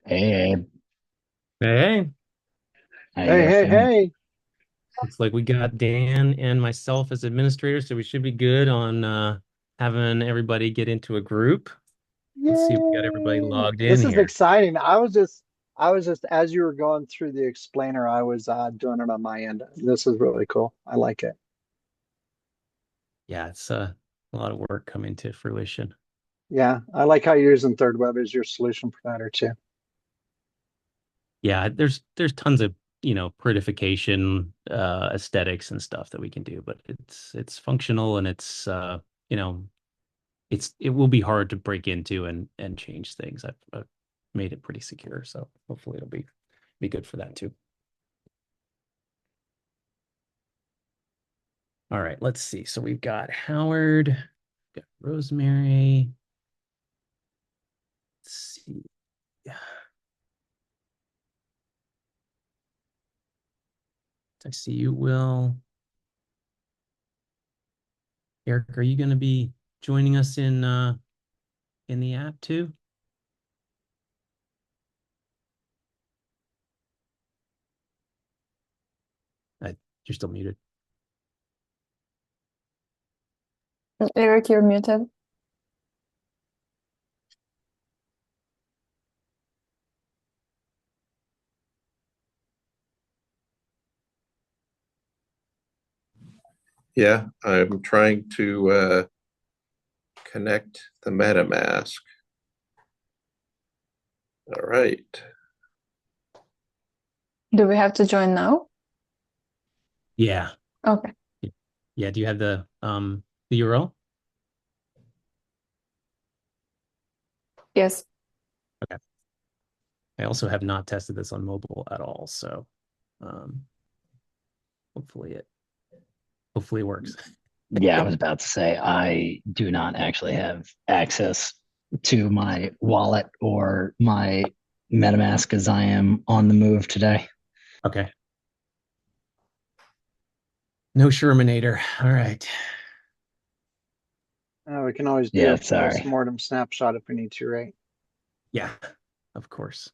Hey, Abe. Hey, How you Hey, guys hey, doing? hey. looks like we got Dan and myself as administrators, so we should be good on having everybody get into a group. Let's see if we got everybody Yay. logged in This is here. exciting. I was just as you were going through the explainer, I was doing it on my end. This is really cool. I like it. Yeah, it's a lot of work coming to fruition. Yeah, I like how you're using Third Web as your solution provider too. Yeah, there's tons of, prettification, aesthetics and stuff that we can do, but it's functional and it's it will be hard to break into and change things. I've made it pretty secure, so hopefully it'll be good for that too. All right, let's see. So we've got Howard, got Rosemary. Let's see. I see you, Will. Eric, are you going to be joining us in the app too? You're still muted. Eric, you're muted. Yeah, I'm trying to connect the MetaMask. All right. Do we have to join now? Yeah. Okay. Yeah. Do you have the URL? Yes. Okay. I also have not tested this on mobile at all, so um, hopefully it hopefully it works. Yeah, I was about to say I do not actually have access to my wallet or my MetaMask as I am on the move today. Okay. No Shermanator. All right. We can always do Yeah, a sorry. post-mortem snapshot if we need to, right? Yeah, of course.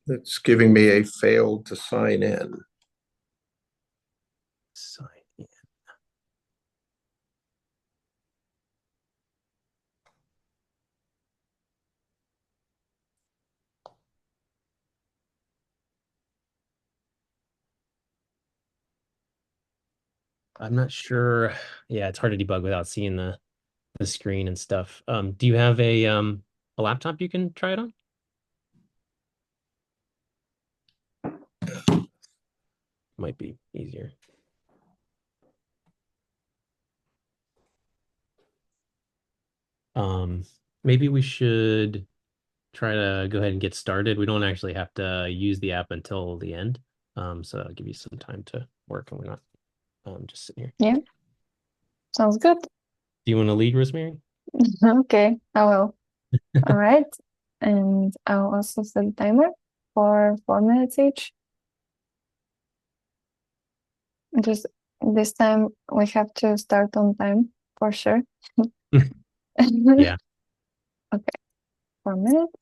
It's giving me a failed to sign in. Sign in. I'm not sure. Yeah, it's hard to debug without seeing the screen and stuff. Do you have a laptop you can try it on? Might be easier. Um, Maybe we should try to go ahead and get started. We don't actually have to use the app until the end. So that'll give you some time to work and we're not just sitting here. Yeah, sounds good. Do you want to lead, Rosemary? Okay, I will. All right. And I'll also set a timer for 4 minutes each. Just this time we have to start on time for sure. Yeah. Okay, 4 minutes.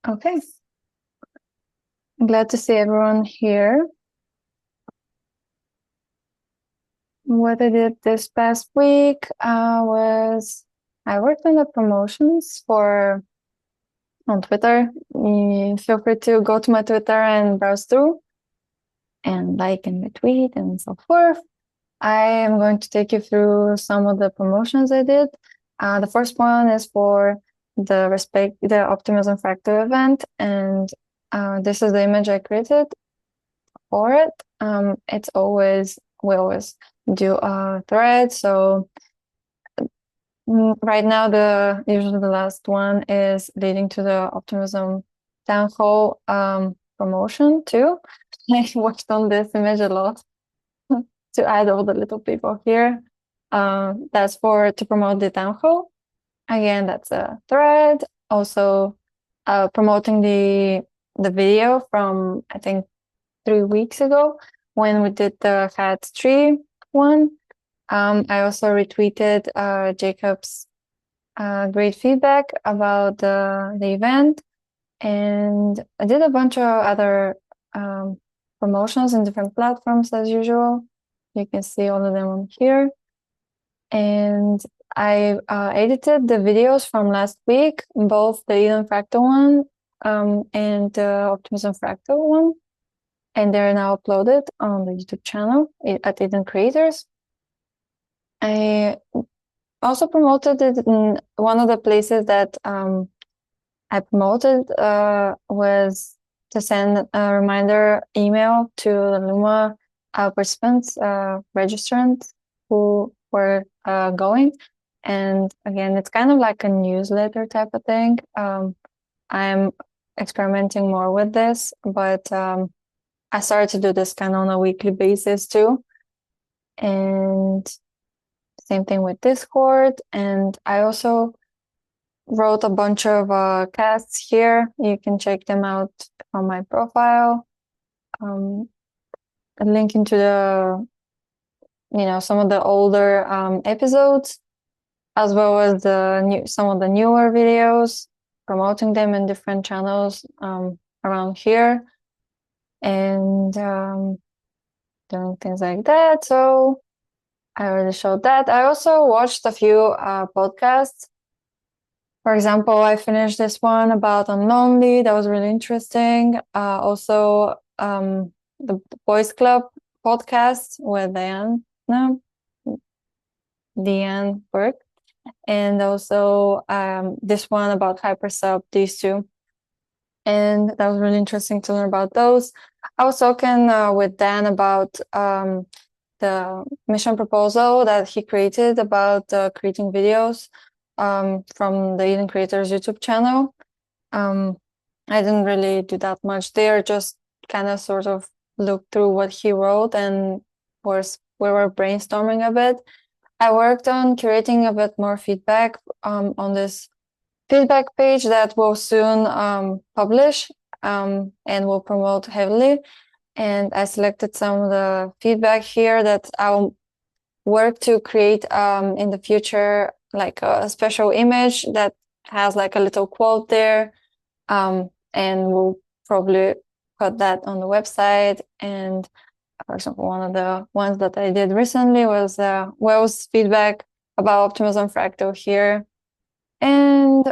Okay. Glad to see everyone here. What I did this past week was I worked on the promotions for on Twitter. Feel free to go to my Twitter and browse through and like and retweet and so forth. I am going to take you through some of the promotions I did. The first one is for the Optimism Factor event, and this is the image I created for it. It's always we always do a thread, so right now usually the last one is leading to the Optimism town hall. promotion too. I worked on this image a lot to add all the little people here. That's to promote the town hall. Again, that's a thread. Also, promoting the video from I think 3 weeks ago when we did the hat tree one. I also retweeted Jacob's great feedback about the event, and I did a bunch of other promotions in different platforms as usual. You can see all of them on here. And I edited the videos from last week, both the Eden Fractal one and the Optimism Fractal one. And they're now uploaded on the YouTube channel at Eden Creators. I also promoted it in one of the places that I promoted was to send a reminder email to the Luma participants, registrants who were going. And again, it's kind of like a newsletter type of thing. I'm experimenting more with this, but I started to do this kind of on a weekly basis too. And same thing with Discord. And I also wrote a bunch of casts here. You can check them out on my profile. A link into the, some of the older episodes, as well as some of the newer videos, promoting them in different channels around here, and doing things like that. So I already showed that. I also watched a few podcasts. For example, I finished this one about Unlonely. That was really interesting. Also, the Boys Club podcast with Deanne Burke. And also this one about Hypersub, these two. And that was really interesting to learn about those. I was talking with Dan about the mission proposal that he created about creating videos from the Eden Creators YouTube channel. I didn't really do that much there, just kind of sort of looked through what he wrote and we were brainstorming a bit. I worked on curating a bit more feedback on this feedback page that will soon publish and will promote heavily. And I selected some of the feedback here that I'll work to create in the future, like a special image that has like a little quote there. And we'll probably put that on the website. And for example, one of the ones that I did recently was Will's feedback about Optimism Fractal here. And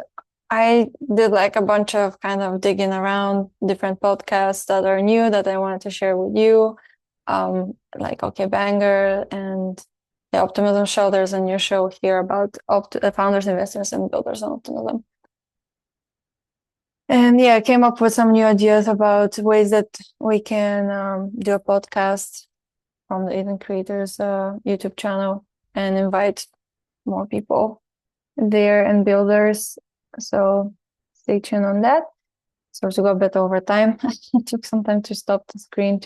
I did like a bunch of kind of digging around different podcasts that are new that I wanted to share with you. Like OK Banger and the Optimism Show. There's a new show here about founders, investors, and builders on optimism. And yeah, I came up with some new ideas about ways that we can do a podcast from the Eden Creators YouTube channel and invite more people there and builders. So stay tuned on that. So to go a bit over time, it took some time to stop the screen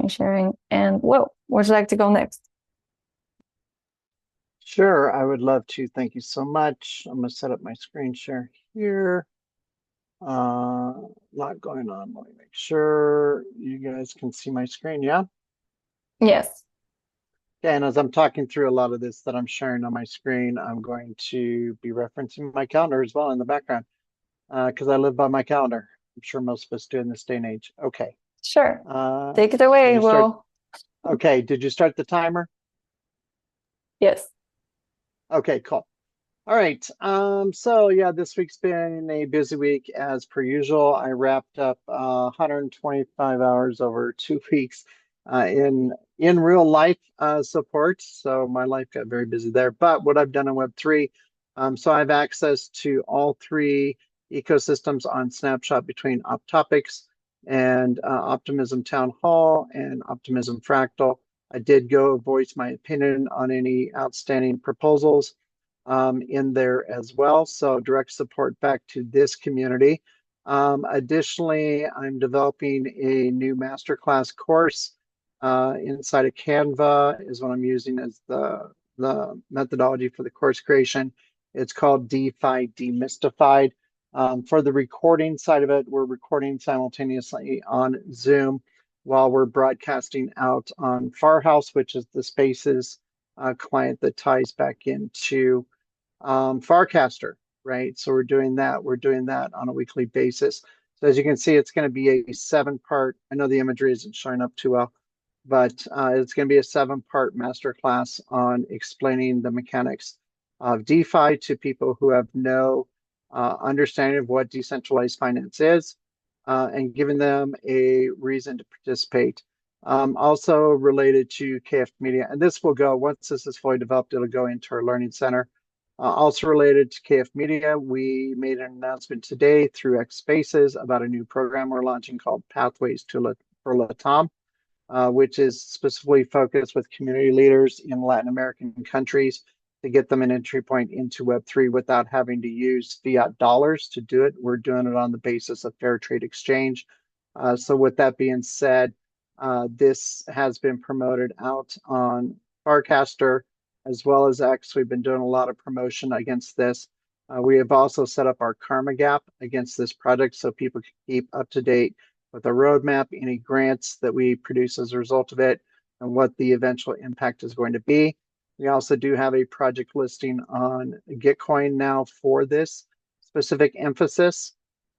sharing. And well, would you like to go next? Sure, I would love to. Thank you so much. I'm going to set up my screen share here. Lot going on. Let me make sure you guys can see my screen. Yeah. Yes. Okay, and as I'm talking through a lot of this that I'm sharing on my screen, I'm going to be referencing my calendar as well in the background because I live by my calendar. I'm sure most of us do in this day and age. Okay. Sure. Take it away, Will. Okay. Did you start the timer? Yes. Okay, cool. All right. So yeah, this week's been a busy week as per usual. I wrapped up 125 hours over 2 weeks in real life support. So my life got very busy there. But what I've done in Web3, so I have access to all three ecosystems on Snapshot between Optopics and Optimism Town Hall and Optimism Fractal. I did go voice my opinion on any outstanding proposals in there as well. So direct support back to this community. Additionally, I'm developing a new masterclass course inside of Canva is what I'm using as the methodology for the course creation. It's called DeFi Demystified. For the recording side of it, we're recording simultaneously on Zoom while we're broadcasting out on Farhouse, which is the Spaces client that ties back into Farcaster, right? So we're doing that. We're doing that on a weekly basis. So as you can see, it's going to be a 7-part. I know the imagery isn't showing up too well, but it's going to be a 7-part masterclass on explaining the mechanics of DeFi to people who have no understanding of what decentralized finance is, and giving them a reason to participate. Also related to KF Media, and this will go, once this is fully developed, it'll go into our Learning Center. Also related to KF Media, we made an announcement today through X Spaces about a new program we're launching called Pathways for Latam, which is specifically focused with community leaders in Latin American countries to get them an entry point into Web3 without having to use fiat dollars to do it. We're doing it on the basis of fair trade exchange. So with that being said, this has been promoted out on Farcaster as well as X. We've been doing a lot of promotion against this. We have also set up our Karma Gap against this project so people can keep up to date with a roadmap, any grants that we produce as a result of it, and what the eventual impact is going to be. We also do have a project listing on Gitcoin now for this specific emphasis.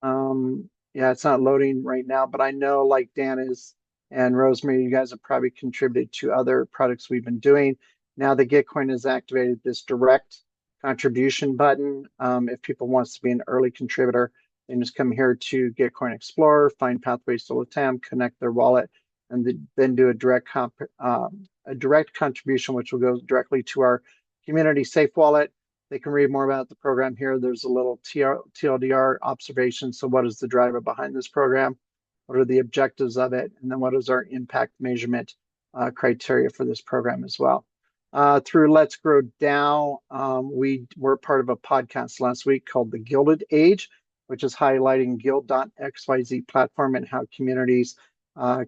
Yeah, it's not loading right now, but I know like Dan is and Rosemary, you guys have probably contributed to other products we've been doing. Now that Gitcoin has activated this direct contribution button, if people wants to be an early contributor, they just come here to Gitcoin Explorer, find Pathways to Latam, connect their wallet, and then do a direct contribution, which will go directly to our community safe wallet. They can read more about the program here. There's a little TLDR observation. So what is the driver behind this program? What are the objectives of it? And then what is our impact measurement criteria for this program as well? Through Let's Grow DAO, we were part of a podcast last week called The Gilded Age, which is highlighting guild.xyz platform and how communities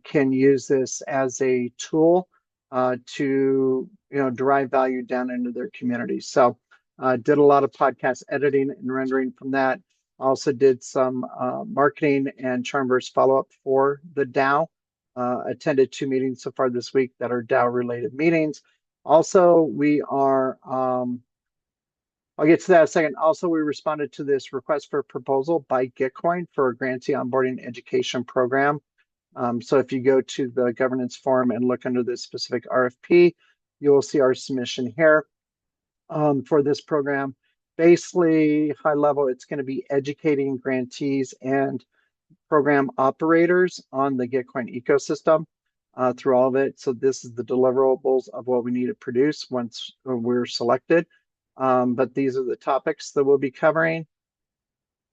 can use this as a tool to derive value down into their communities. So did a lot of podcast editing and rendering from that. Also did some marketing and Charmverse follow-up for the DAO. Attended 2 meetings so far this week that are DAO related meetings. Also, we are, I'll get to that in a second. Also, we responded to this request for proposal by Gitcoin for a grantee onboarding education program. So if you go to the governance forum and look under this specific RFP, you will see our submission here for this program. Basically, high level, it's going to be educating grantees and program operators on the Gitcoin ecosystem through all of it. So this is the deliverables of what we need to produce once we're selected. But these are the topics that we'll be covering.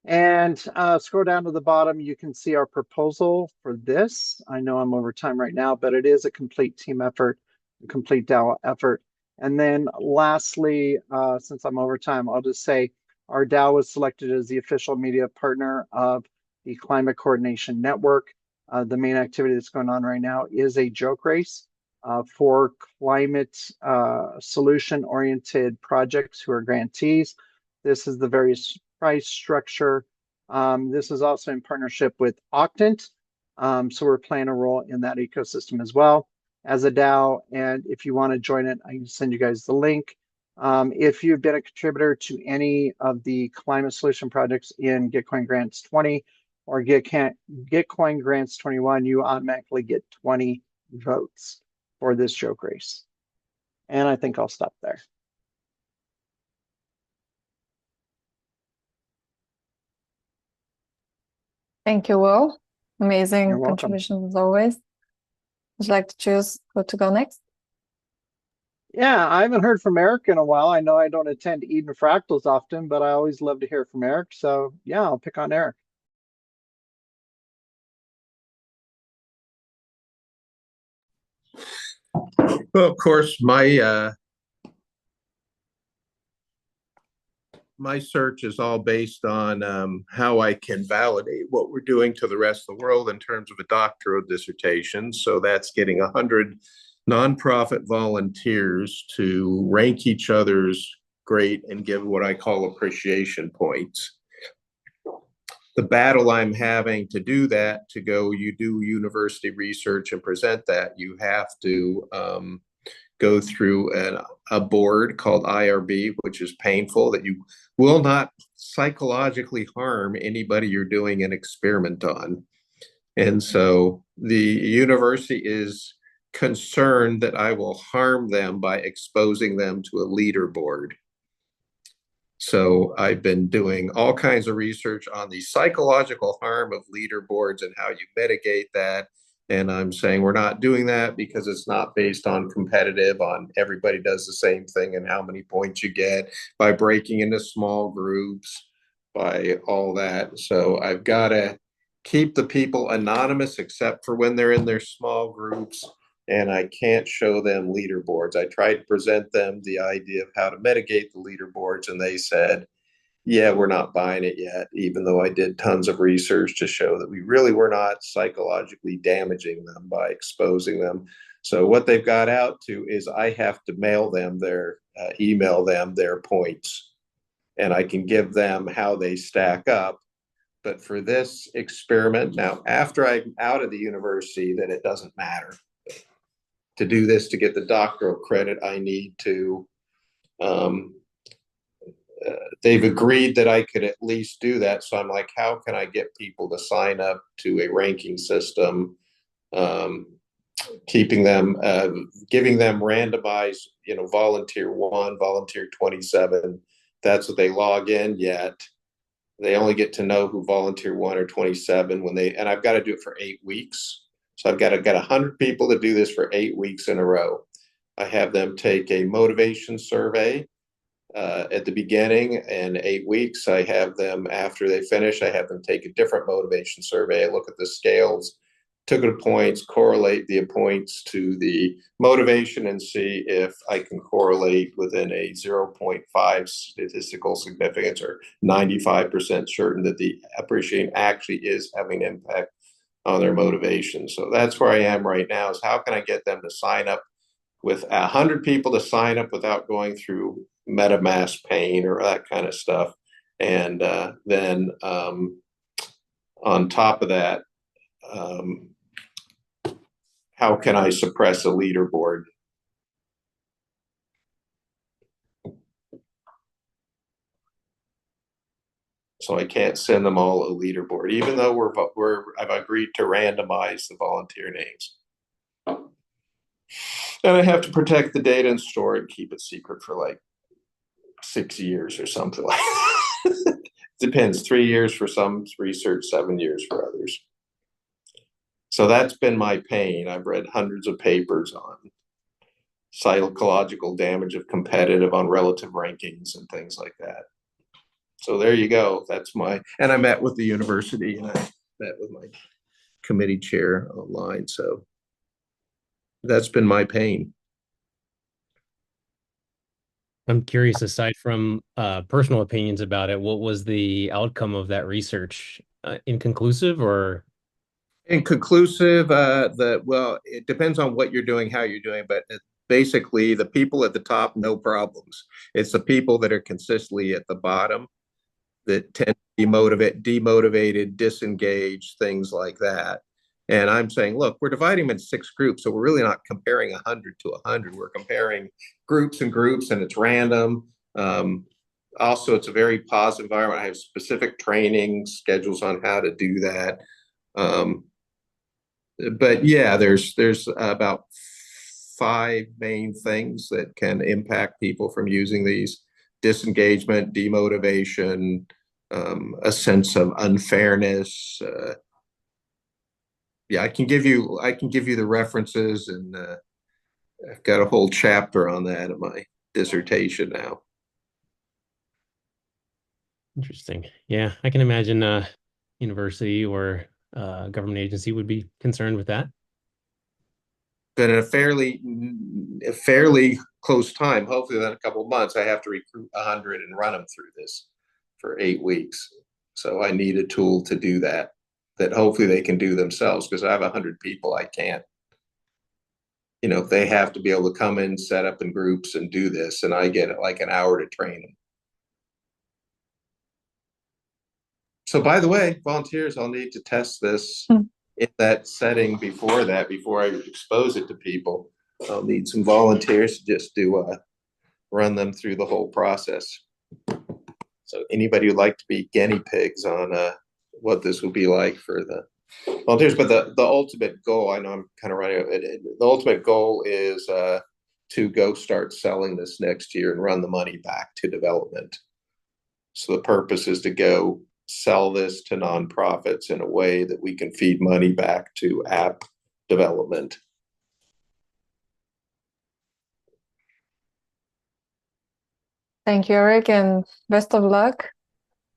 And scroll down to the bottom, you can see our proposal for this. I know I'm over time right now, but it is a complete team effort, a complete DAO effort. And then lastly, since I'm over time, I'll just say our DAO was selected as the official media partner of the Climate Coordination Network. The main activity that's going on right now is a joke race for climate solution-oriented projects who are grantees. This is the various price structure. This is also in partnership with Octant. So we're playing a role in that ecosystem as well as a DAO. And if you want to join it, I can send you guys the link. If you've been a contributor to any of the climate solution projects in Gitcoin Grants 20 or Gitcoin Grants 21, you automatically get 20 votes for this joke race. And I think I'll stop there. Thank you, Will. Amazing You're welcome. contributions as always. Would you like to choose who to go next? Yeah, I haven't heard from Eric in a while. I know I don't attend Eden Fractals often, but I always love to hear from Eric. So yeah, I'll pick on Eric. Well, of course, my my search is all based on how I can validate what we're doing to the rest of the world in terms of a doctoral dissertation. So that's getting 100 nonprofit volunteers to rank each other's great and give what I call appreciation points. The battle I'm having to do that, to go, you do university research and present that, you have to go through a board called IRB, which is painful, that you will not psychologically harm anybody you're doing an experiment on. And so the university is concerned that I will harm them by exposing them to a leaderboard. So I've been doing all kinds of research on the psychological harm of leaderboards and how you mitigate that. And I'm saying we're not doing that because it's not based on competitive, on everybody does the same thing and how many points you get by breaking into small groups, by all that. So I've got to keep the people anonymous except for when they're in their small groups. And I can't show them leaderboards. I tried to present them the idea of how to mitigate the leaderboards, and they said, yeah, we're not buying it yet, even though I did tons of research to show that we really were not psychologically damaging them by exposing them. So what they've got out to is I have to mail them their, email them their points, and I can give them how they stack up. But for this experiment, now, after I'm out of the university, then it doesn't matter. To do this, to get the doctoral credit, I need to, they've agreed that I could at least do that. So I'm like, how can I get people to sign up to a ranking system, keeping them, giving them randomized, volunteer 1, volunteer 27. That's what they log in, yet they only get to know who volunteer 1 or 27 when they, and I've got to do it for 8 weeks. So I've got to get 100 people to do this for 8 weeks in a row. I have them take a motivation survey at the beginning, and 8 weeks. I have them, after they finish, I have them take a different motivation survey. I look at the scales, took the points, correlate the points to the motivation, and see if I can correlate within a 0.5 statistical significance or 95% certain that the appreciation actually is having an impact on their motivation. So that's where I am right now, is how can I get them to sign up, with 100 people to sign up without going through MetaMask pain or that kind of stuff. And then on top of that, how can I suppress a leaderboard? So I can't send them all a leaderboard, even though I've agreed to randomize the volunteer names. And I have to protect the data and store it and keep it secret for like 6 years or something like that. Depends, 3 years for some research, 7 years for others. So that's been my pain. I've read hundreds of papers on psychological damage of competitive, on relative rankings and things like that. So there you go. That's my, and I met with the university and I met with my committee chair online. So that's been my pain. I'm curious, aside from personal opinions about it, what was the outcome of that research? Inconclusive or? Inconclusive. Well, it depends on what you're doing, how you're doing, but basically the people at the top, no problems. It's the people that are consistently at the bottom that tend to be demotivated, disengaged, things like that. And I'm saying, look, we're dividing them in 6 groups, so we're really not comparing 100 to 100. We're comparing groups and groups, and it's random. Also, it's a very positive environment. I have specific training schedules on how to do that. But yeah, there's about 5 main things that can impact people from using these: disengagement, demotivation, a sense of unfairness. Yeah, I can give you the references, and I've got a whole chapter on that in my dissertation now. Interesting. Yeah, I can imagine a university or government agency would be concerned with that. Been a fairly close time, hopefully within a couple of months, I have to recruit 100 and run them through this for 8 weeks. So I need a tool to do that hopefully they can do themselves, because I have 100 people. I can't, they have to be able to come in, set up in groups and do this, and I get like an hour to train them. So by the way, volunteers, I'll need to test this in that setting before I expose it to people. I'll need some volunteers to just run them through the whole process. So anybody who'd like to be guinea pigs on what this would be like for the volunteers, but the ultimate goal, I know I'm kind of running, the ultimate goal is to go start selling this next year and run the money back to development. So the purpose is to go sell this to nonprofits in a way that we can feed money back to app development. Thank you, Eric, and best of luck.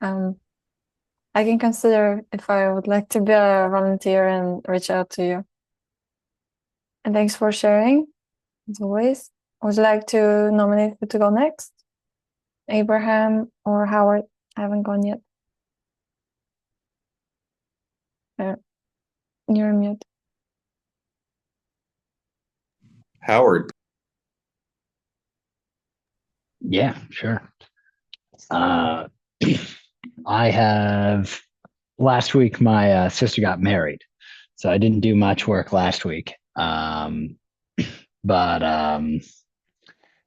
I can consider if I would like to be a volunteer and reach out to you. And thanks for sharing, as always. Would you like to nominate who to go next? Abraham or Howard? I haven't gone yet. You're mute. Howard. Yeah, sure. I have last week my sister got married, so I didn't do much work last week. But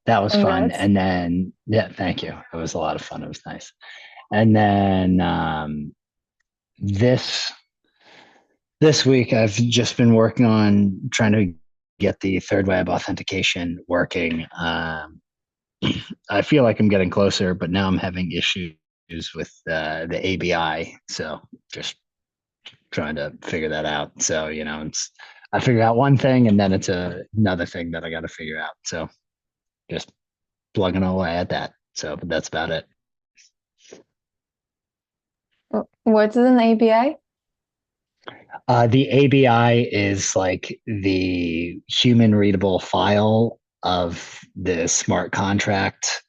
that was fun. Congrats. And then thank you. It was a lot of fun. It was nice. And then this week I've just been working on trying to get the third web authentication working. I feel like I'm getting closer, but now I'm having issues with the ABI. So just trying to figure that out. So, I figured out one thing and then it's another thing that I got to figure out. So just plugging away at that. So, but that's about it. What's an ABI? The ABI is like the human readable file of the smart contract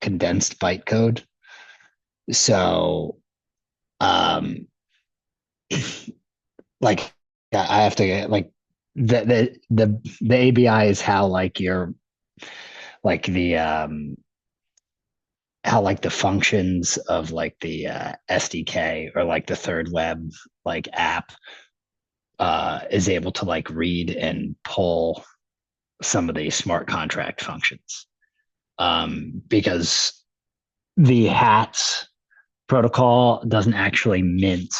condensed bytecode. So, like I have to get like the ABI is how like your like the how like the functions of like the SDK or like the third web like app is able to like read and pull some of the smart contract functions, because the HATS protocol doesn't actually mint.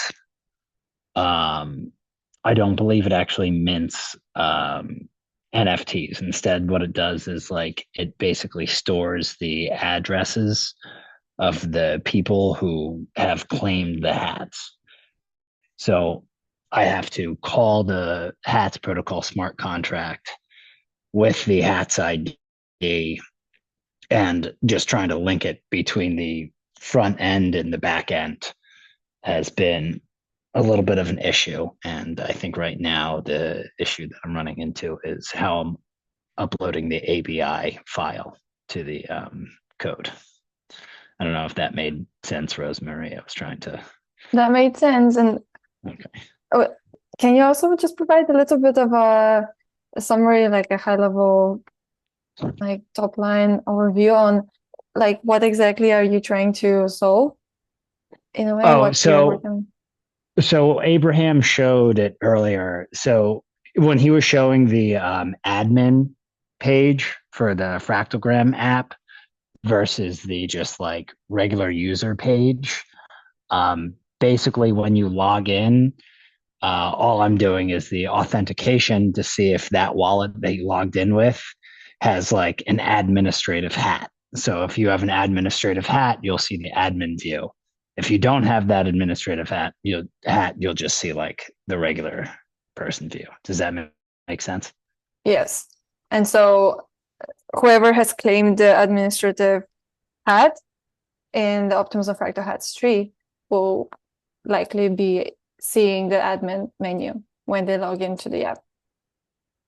I don't believe it actually mints NFTs. Instead, what it does is like it basically stores the addresses of the people who have claimed the hats. So I have to call the HATS protocol smart contract with the HATS ID and just trying to link it between the front end and the back end has been a little bit of an issue. And I think right now the issue that I'm running into is how I'm uploading the ABI file to the code. I don't know if that made sense, Rosemary. I was trying to. That made sense. And okay. Can you also just provide a little bit of a summary, like a high level, like top line overview on like what exactly are you trying to solve in a way? What you're working on? So Abraham showed it earlier. So when he was showing the admin page for the Fractalgram app versus the just like regular user page, basically when you log in, all I'm doing is the authentication to see if that wallet that you logged in with has like an administrative hat. So if you have an administrative hat, you'll see the admin view. If you don't have that administrative hat, you'll just see like the regular person view. Does that make sense? Yes. And so whoever has claimed the administrative hat in the Optimism Fractal Hats tree will likely be seeing the admin menu when they log into the app.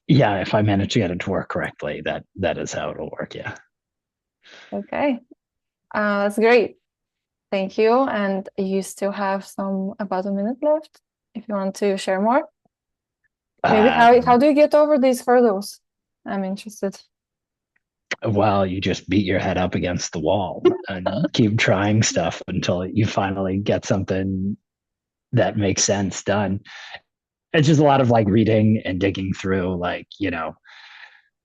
Yeah, if I manage to get it to work correctly, that is how it'll work. Yeah. Okay. That's great. Thank you. And you still have about a minute left if you want to share more. Maybe how do you get over these hurdles? I'm interested. Well, you just beat your head up against the wall and keep trying stuff until you finally get something that makes sense done. It's just a lot of like reading and digging through like,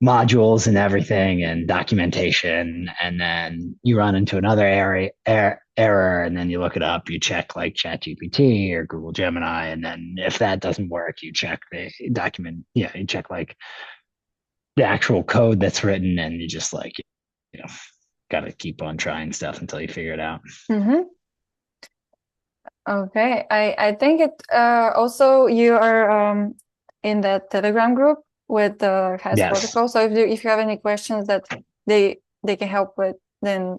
modules and everything and documentation, and then you run into another error, and then you look it up, you check like ChatGPT or Google Gemini, and then if that doesn't work, you check the document. Yeah, you check like the actual code that's written, and you just like, you know got to keep on trying stuff until you figure it out. Mm-hmm. Okay. I think it also you are in that Telegram group with the HAS Yes. protocol. So if you have any questions that they can help with, then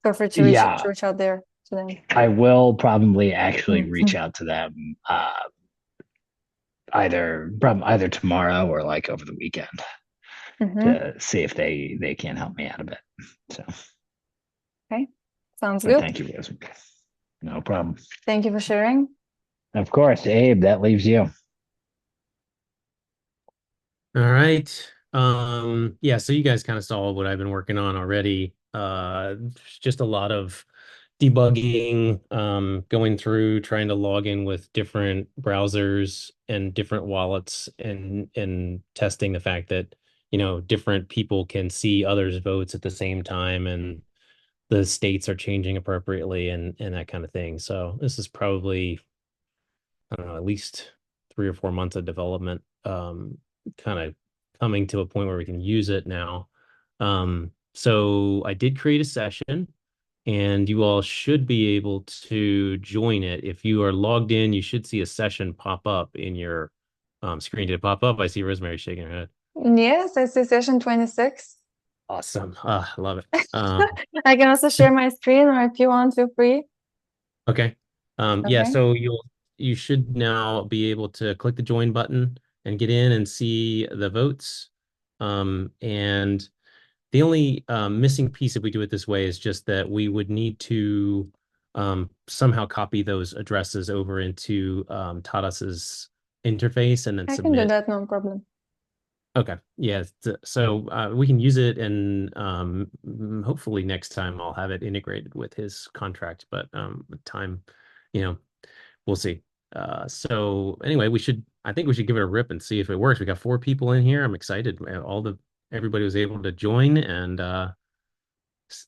feel free to reach out there to them. I will probably actually reach out to them either tomorrow or like over the weekend to see if they can help me out a bit. So okay, sounds good. Thank you, Rosie. No problem. Thank you for sharing. Of course, Abe, that leaves you. All right. Yeah, so you guys kind of saw what I've been working on already. Just a lot of debugging, going through, trying to log in with different browsers and different wallets and testing the fact that, different people can see others' votes at the same time and the states are changing appropriately and that kind of thing. So this is probably, I don't know, at least 3 or 4 months of development, kind of coming to a point where we can use it now. So I did create a session and you all should be able to join it. If you are logged in, you should see a session pop up in your screen. Did it pop up? I see Rosemary shaking her head. Yes, I see session 26. Awesome. I love it. I can also share my screen, or if you want, feel free. Okay. Yeah, Okay. so you should now be able to click the join button and get in and see the votes. And the only missing piece if we do it this way is just that we would need to somehow copy those addresses over into Tatas's interface and then I can do submit. that, no problem. Okay. Yeah. So we can use it, and hopefully next time I'll have it integrated with his contract. But with time, you know, we'll see. So anyway, I think we should give it a rip and see if it works. We got 4 people in here. I'm excited. Everybody was able to join, and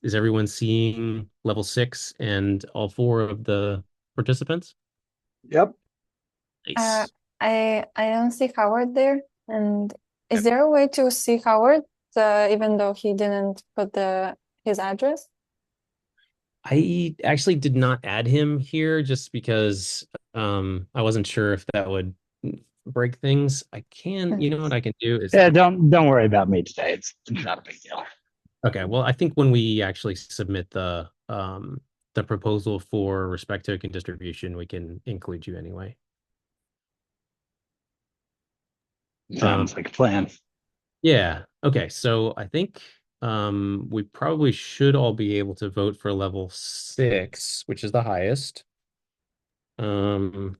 is everyone seeing level 6 and all 4 of the participants? Yep. Nice. I don't see Howard there. And is Okay. there a way to see Howard, even though he didn't put his address? I actually did not add him here just because I wasn't sure if that would break things. You know what I can do is Yeah, don't worry about me today. It's not a big deal. okay, well, I think when we actually submit the proposal for respect token distribution, we can include you anyway. Sounds like a plan. Yeah. Okay. So I think we probably should all be able to vote for level 6, which is the highest. Um,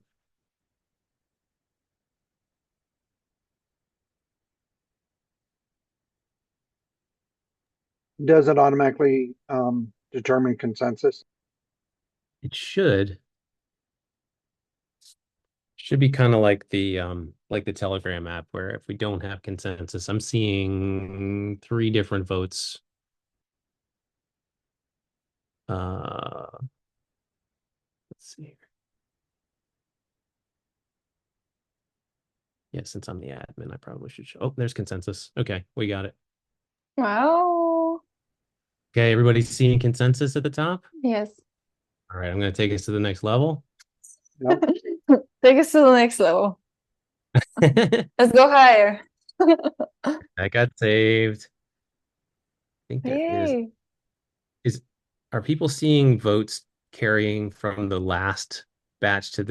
Does it automatically determine consensus? it should be kind of like the Telegram app, where if we don't have consensus, I'm seeing 3 different votes. Let's see here. Yeah, since I'm the admin, I probably should show. Oh, there's consensus. Okay, we got it. Wow. Okay, everybody's seeing consensus at the top? Yes. All right, I'm going to take us to the next level. Yep. Take us to the next level. Let's go higher. That got saved. I think there Yay. are people seeing votes carrying from the last batch to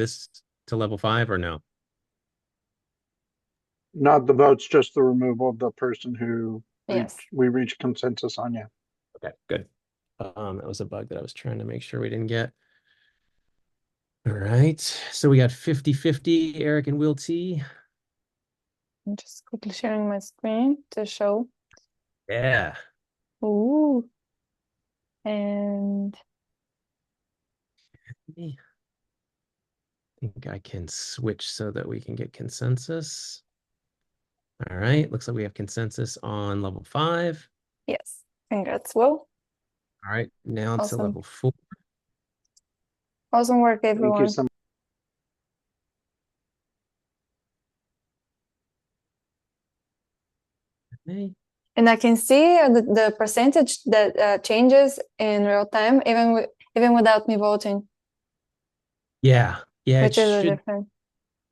level 5 or no? Not the votes, just the removal of the person who Yes. we reached consensus on. Yeah. Okay, good. That was a bug that I was trying to make sure we didn't get. All right. So we got 50-50, Eric and Will T. I'm just quickly sharing my screen to show. Yeah. Ooh. And I think I can switch so that we can get consensus. All right. Looks like we have consensus on level 5. yes, congrats, Will. All right. Now to Awesome. level 4. Awesome work, Thank you everyone. so much. Okay. And I can see the percentage that changes in real time, even without me voting, Yeah. Yeah, it which is a should. difference.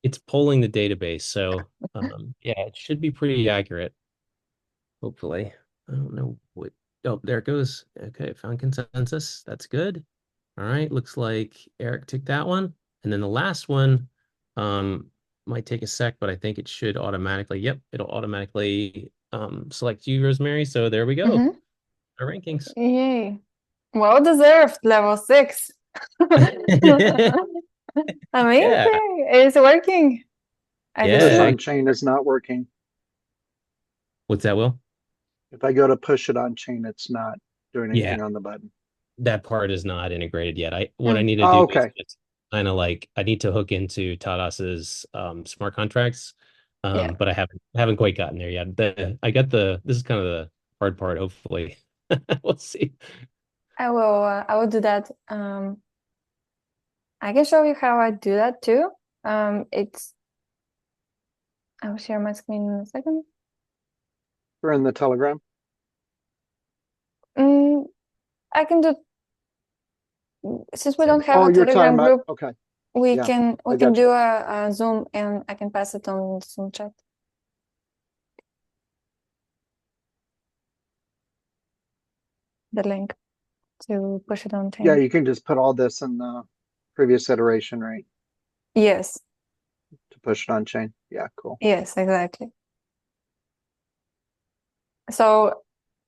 It's polling the database. So, yeah, it should be pretty accurate, hopefully. I don't know what. Oh, there it goes. Okay, found consensus. That's good. All right, looks like Eric took that one. And then the last one might take a sec, but I think it should automatically, yep, it'll automatically select you, Rosemary. So there we go. Mm-hmm. Our rankings. Yay. Well deserved, level 6. Yeah. Amazing. It's working. I can Push Yeah. see. on chain is not working. What's that, Will? If I go to push it on chain, it's not doing Yeah, anything on the button. that part is not integrated yet. What I Mm. need to do Oh, is okay. just kind of like I need to hook into Tadas's smart contracts. Yeah, But I haven't quite gotten there yet. I got this is kind of the hard part, hopefully. We'll see. I will do that. I can show you how I do that too. It's I'll share my screen in a second. We're in the Telegram. Mm, I can do since we There don't we have Oh, a you're talking Telegram about, group, okay. we Yeah, can I we can got you. do a Zoom and I can pass it on Zoom chat. The link to push it on Yeah, chain. you can just put all this in the previous iteration, right? Yes, To push it on chain. Yeah, cool. yes, exactly. So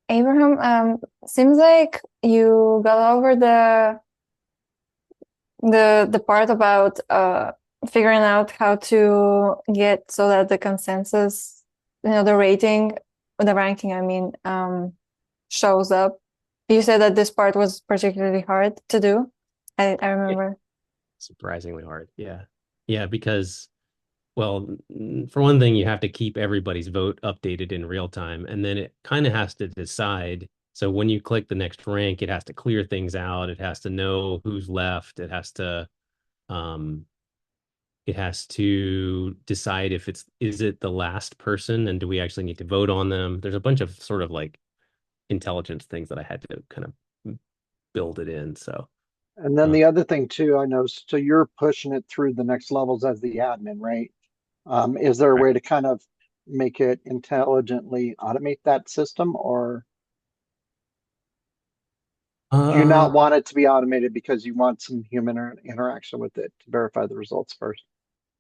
Abraham, seems like you got over the part about figuring out how to get so that the consensus, the rating, the ranking, I mean, shows up. You said that this part was particularly hard to do. I Yeah, remember. surprisingly hard. Yeah. Yeah, because well, for one thing, you have to keep everybody's vote updated in real time, and then it kind of has to decide. So when you click the next rank, it has to clear things out. It has to know who's left. Um, it has to decide if is it the last person, and do we actually need to vote on them? There's a bunch of sort of like intelligence things that I had to kind of build it in. So, And then uh, the other thing too, I know, so you're pushing it through the next levels as the admin, right? Is there a way to kind of make it intelligently automate that system, or do you uh, not want it to be automated because you want some human interaction with it to verify the results first?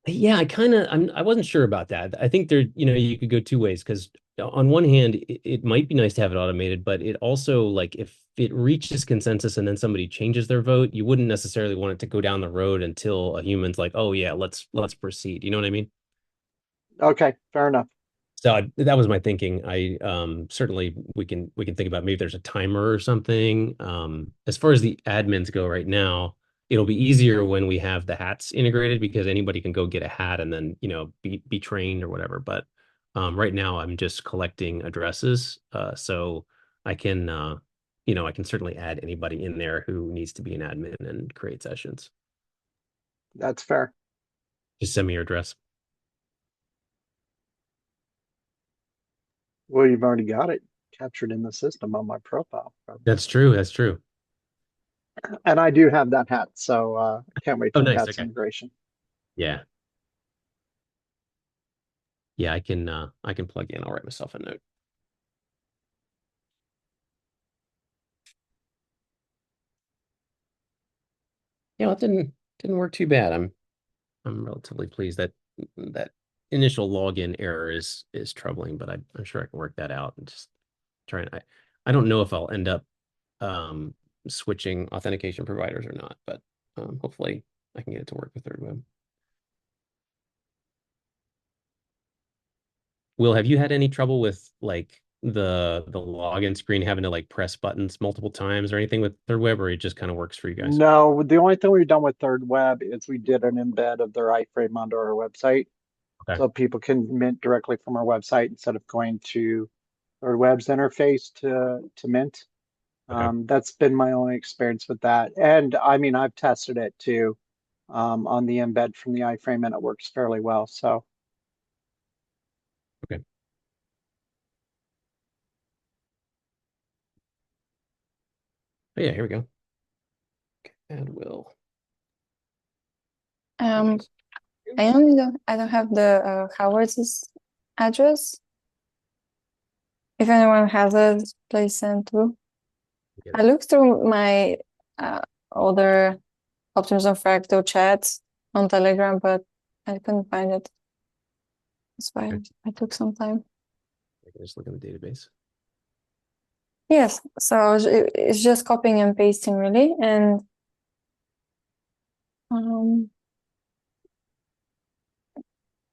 Yeah, I wasn't sure about that. I think you could go two ways because on one hand, it might be nice to have it automated, but it also like if it reaches consensus and then somebody changes their vote, you wouldn't necessarily want it to go down the road until a human's like, oh yeah, let's proceed. You know what I mean? Okay, fair enough. So that was my thinking. I certainly we can think about maybe there's a timer or something. As far as the admins go right now, it'll be easier when we have the hats integrated because anybody can go get a hat and then be trained or whatever. But right now I'm just collecting addresses, so I can I can certainly add anybody in there who needs to be an admin and create sessions. That's fair. Just send me your address. Well, you've already got it captured in the system on my profile. That's true. That's true. And I do have that hat, so can't wait Oh, for the nice. hat's Okay. integration. Yeah. Yeah, I can plug in. I'll write myself a note. Yeah, it didn't work too bad. I'm relatively pleased that initial login error is troubling, but I'm sure I can work that out and just try and I don't know if I'll end up switching authentication providers or not, but hopefully I can get it to work with Third Web. Will, have you had any trouble with like the login screen having to like press buttons multiple times or anything with Third Web, or it just kind of works for you guys? No, the only thing we've done with Third Web is we did an embed of their iframe onto our website. Okay. So people can mint directly from our website instead of going to Third Web's interface to mint. Okay. That's been my only experience with that. And I mean, I've tested it too on the embed from the iframe, and it works fairly well. So Okay. Oh yeah, here we go. And Will. I don't have the Howard's address. If anyone has it, please send through. I looked through my older Optimism Fractal chats on Telegram, but I couldn't find it. That's why Okay. I took some time. I can just look in the database. Yes, so it's just copying and pasting really, and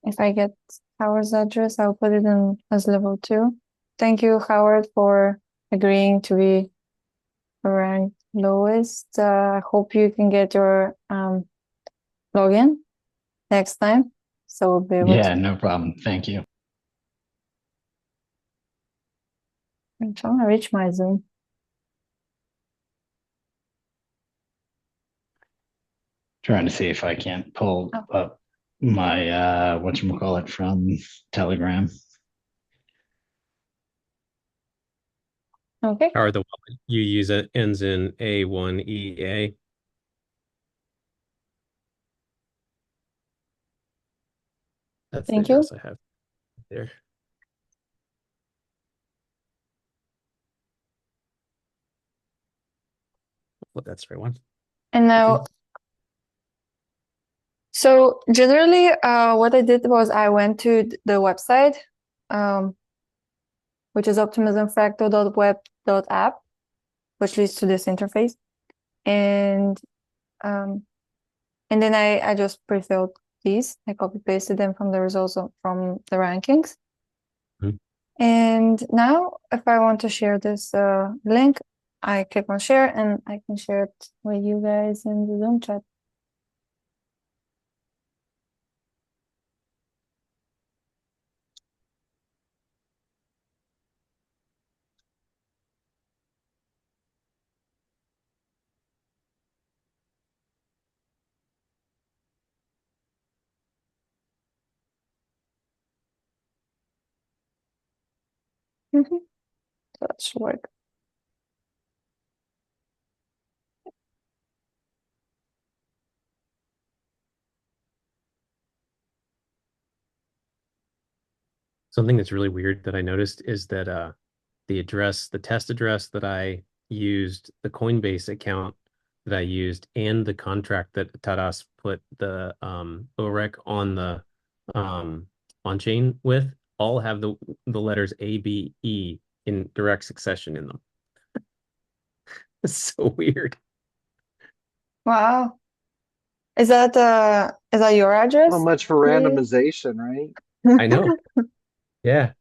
if I get Howard's address, I'll put it in as level 2. Thank you, Howard, for agreeing to be ranked lowest. I hope you can get your login next time, so we'll be able Yeah, to. no problem. Thank you. I'm trying to reach my Zoom. Trying to see if I can't pull up my whatchamacallit from Telegram. Okay. Or the one you use it ends in A1EA. That's the Thank you. address I have there. Well, that's the right one. And now, so generally, what I did was I went to the website, which is optimismfractal.web.app, which leads to this interface, and then I just pre-filled these. I copy pasted them from the results from the rankings. Mhm. And now, if I want to share this link, I click on share, and I can share it with you guys in the Zoom chat. So that should work. Something that's really weird that I noticed is that the test address that I used, the Coinbase account that I used, and the contract that Taras put the OREC on the on chain with all have the letters A, B, E in direct succession in them. It's so weird. Wow. Is that your not address? much for randomization, right? I know. Yeah.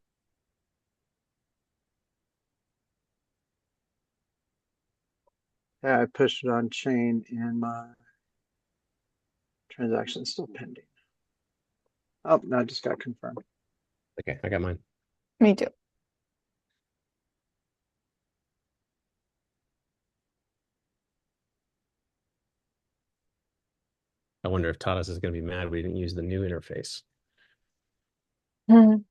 Yeah, I pushed it on chain and my transaction is still pending. Oh, no, I just got confirmed. Okay, I got mine. Me too. I wonder if Tadas is going to be mad we didn't use the new interface. Do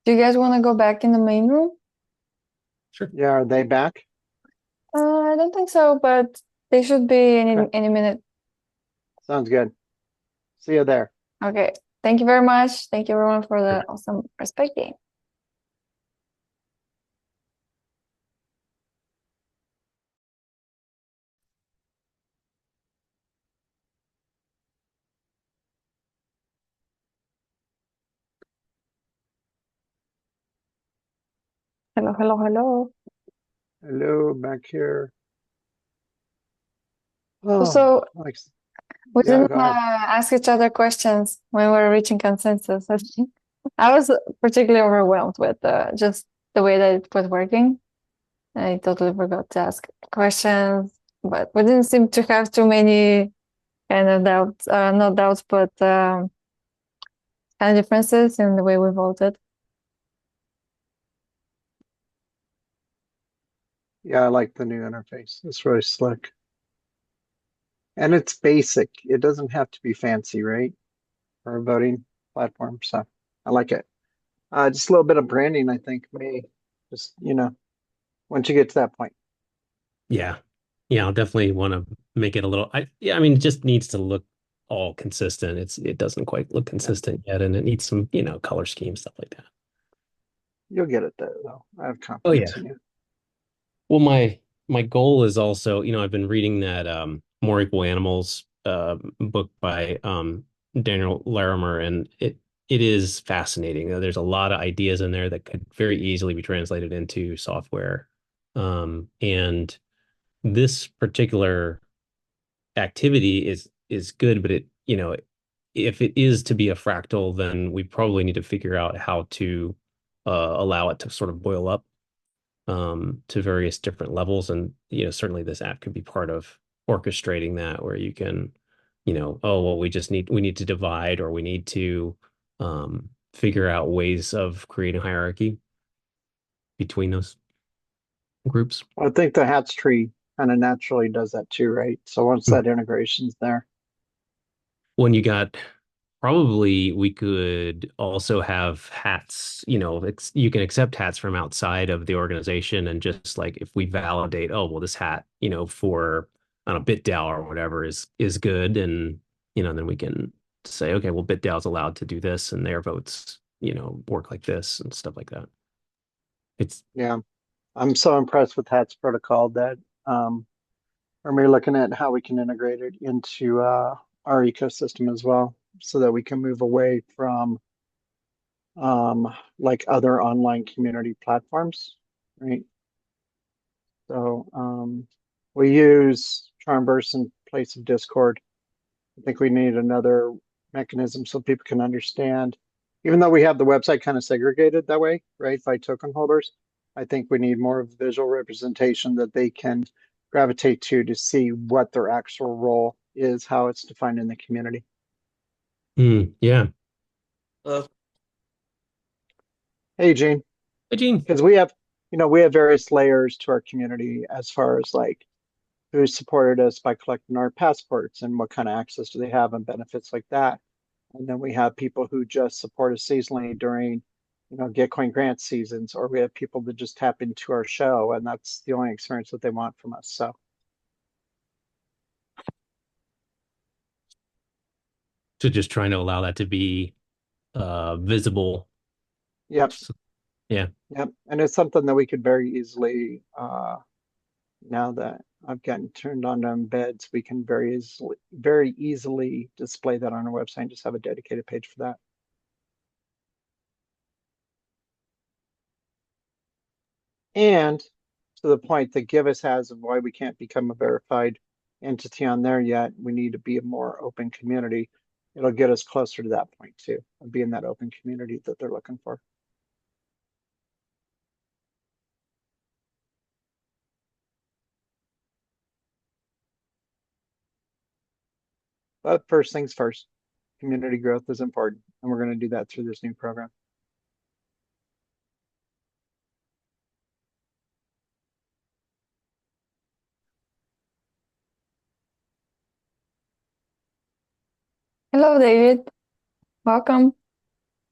you guys want to go back in the main room? Sure. Yeah, are they back? I don't think so, but they should be any minute. Sounds good. See you there. Okay. Thank you very much. Thank you everyone for the awesome respect game. Hello, hello, hello. Hello, back here. Oh, So like, we yeah, didn't go ahead. ask each other questions when we were reaching consensus. I think I was particularly overwhelmed with just the way that it was working. I totally forgot to ask questions, but we didn't seem to have too many kind of doubts, not doubts, but kind of differences in the way we voted. Yeah, I like the new interface. It's really slick. And it's basic. It doesn't have to be fancy, right? For a voting platform. So I like it. Just a little bit of branding, I think, may just, once you get to that point. Yeah. Yeah, I'll definitely want to make it a little I mean, it just needs to look all consistent. It doesn't quite look Yeah, consistent yet, and it needs some, color scheme, stuff like that. you'll get it there, though. I have Oh yeah. confidence in you. Well, my goal is also, I've been reading that More Equal Animals book by Daniel Larimer, and it is fascinating. There's a lot of ideas in there that could very easily be translated into software. And this particular activity is good, but if it is to be a fractal, then we probably need to figure out how to allow it to sort of boil up to various different levels. And, certainly this app could be part of orchestrating that, where you can, oh, well, we need to divide, or we need to figure out ways of creating hierarchy between those groups. I think the Hats tree kind of naturally does that too, right? So once that integration's there, When you got Probably we could also have hats, you can accept hats from outside of the organization, and just like if we validate, oh, well, this hat, for on a BitDAO or whatever is good, and then we can say, okay, well, BitDAO is allowed to do this, and their votes, work like this and stuff like that. It's yeah. I'm so impressed with Hats protocol that um, we're looking at how we can integrate it into our ecosystem as well, so that we can move away from like other online community platforms, right? So we use Charmverse in place of Discord. I think we need another mechanism so people can understand. Even though we have the website kind of segregated that way, right, by token holders, I think we need more of a visual representation that they can gravitate to see what their actual role is, how it's defined in the community. yeah. Hey, Gene, Hey, Gene. because we have various layers to our community as far as like who supported us by collecting our passports and what kind of access do they have and benefits like that. And then we have people who just support us seasonally during, Gitcoin grant seasons, or we have people that just tap into our show and that's the only experience that they want from us. So, So just trying to allow that to be visible. yep, So, yeah. yep. And it's something that we could very easily, now that I've gotten turned on to embeds, we can very easily display that on our website and just have a dedicated page for that. And to the point that Givus has of why we can't become a verified entity on there yet, we need to be a more open community. It'll get us closer to that point too, of being that open community that they're looking for. But first things first, community growth is important, and we're going to do that through this new program. Hello, David. Welcome.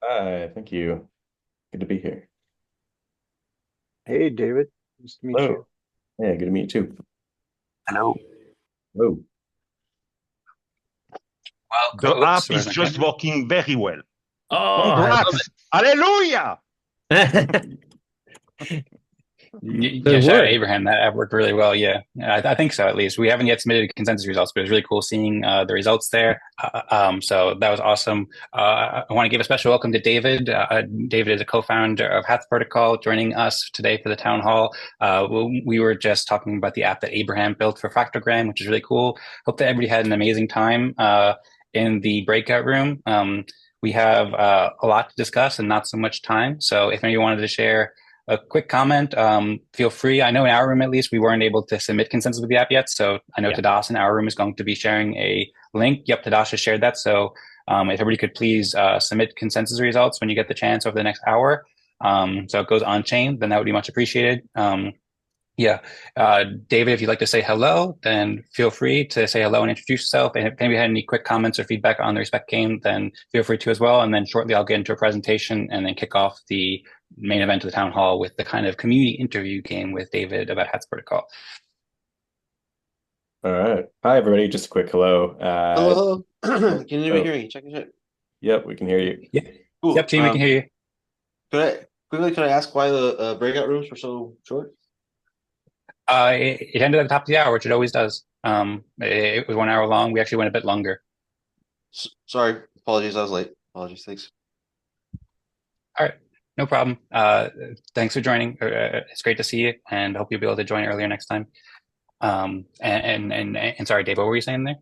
Hi, thank you. Good to be here. Hey, David, nice to meet you. Hello. Yeah, good to meet you too. Hello. Hello. The Oops, app sorry, is my just camera. working very well. Oh, I love Congrats! Hallelujah! it. It Yeah, shout out to would. Abraham. That worked really well. Yeah, I think so at least. We haven't yet submitted consensus results, but it was really cool seeing the results there. So that was awesome. I want to give a special welcome to David. David is a co-founder of Hats Protocol, joining us today for the town hall. We were just talking about the app that Abraham built for Fractogram, which is really cool. Hope that everybody had an amazing time in the breakout room. We have a lot to discuss and not so much time. So if anybody wanted to share a quick comment, feel free. I know in our room, at least, we weren't able to submit consensus with the app yet. So I know Tadas in our room is going to be sharing a link. Yep, Tadas has shared that. So if everybody could please submit consensus results when you get the chance over the next hour. So it goes on chain, then that would be much appreciated. Yeah. David, if you'd like to say hello, then feel free to say hello and introduce yourself. And if anybody had any quick comments or feedback on the Respect game, then feel free to as well. And then shortly I'll get into a presentation and then kick off the main event of the town hall with the kind of community interview game with David about Hats Protocol. All right. Hi, everybody. Just a quick hello. Hello. Can you hear me? Check. Yep, we can hear you. Yeah. Cool. Yep, team, we can hear you. Could I ask why the breakout rooms were so short? It ended at the top of the hour, which it always does. It was 1 hour long. We actually went a bit longer. Sorry. Apologies. I was late. Apologies. Thanks. All right. No problem. Thanks for joining. It's great to see you, and hope you'll be able to join earlier next time. And sorry, Dave, what were you saying there?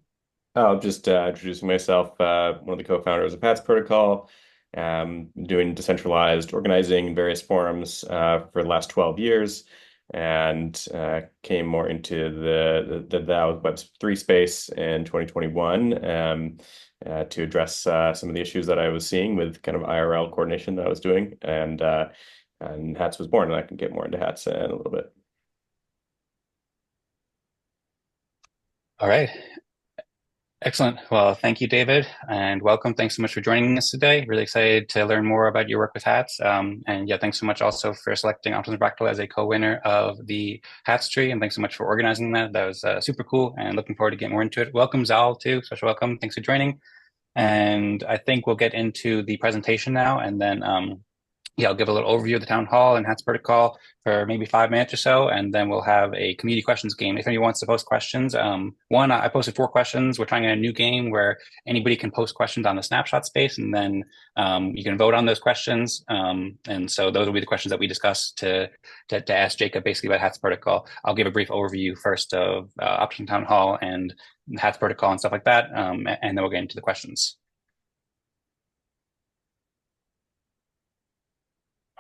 Oh, just introducing myself, one of the co-founders of Hats Protocol, doing decentralized organizing in various forums for the last 12 years, and came more into the Web3 space in 2021 to address some of the issues that I was seeing with kind of IRL coordination that I was doing, and Hats was born, and I can get more into Hats in a little bit. All right. Excellent. Well, thank you, David, and welcome. Thanks so much for joining us today. Really excited to learn more about your work with Hats. And yeah, thanks so much also for selecting Optimism Fractal as a co-winner of the Hats tree. And thanks so much for organizing that. That was super cool, and looking forward to getting more into it. Welcome, Zal, too. Special welcome. Thanks for joining. And I think we'll get into the presentation now, and then yeah, I'll give a little overview of the town hall and Hats Protocol for maybe 5 minutes or so, and then we'll have a community questions game. If anyone wants to post questions, I posted 4 questions. We're trying a new game where anybody can post questions on the snapshot space, and then you can vote on those questions. And so those will be the questions that we discuss to ask Jacob basically about Hats Protocol. I'll give a brief overview first of Option Town Hall and Hats Protocol and stuff like that, and then we'll get into the questions.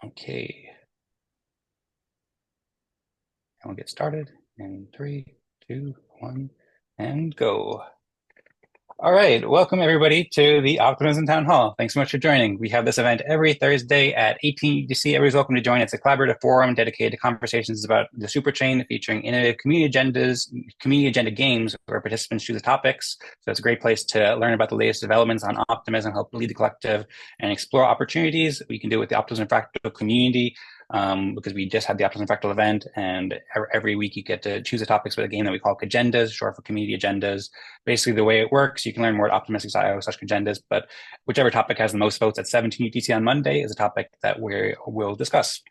Okay. And we'll get started in 3, 2, 1, and go. All right, welcome everybody to the Optimism Town Hall. Thanks so much for joining. We have this event every Thursday at 18 UTC. Everybody's welcome to join. It's a collaborative forum dedicated to conversations about the superchain, featuring innovative community agenda games where participants choose the topics. So it's a great place to learn about the latest developments on optimism, help lead the collective, and explore opportunities we can do with the Optimism Fractal community. Because we just had the Optimism Fractal event, and every week you get to choose the topics for the game that we call Agendas, short for community agendas. Basically, the way it works, you can learn more at optimistics.io/agendas, but whichever topic has the most votes at 17 UTC on Monday is a topic that we'll discuss.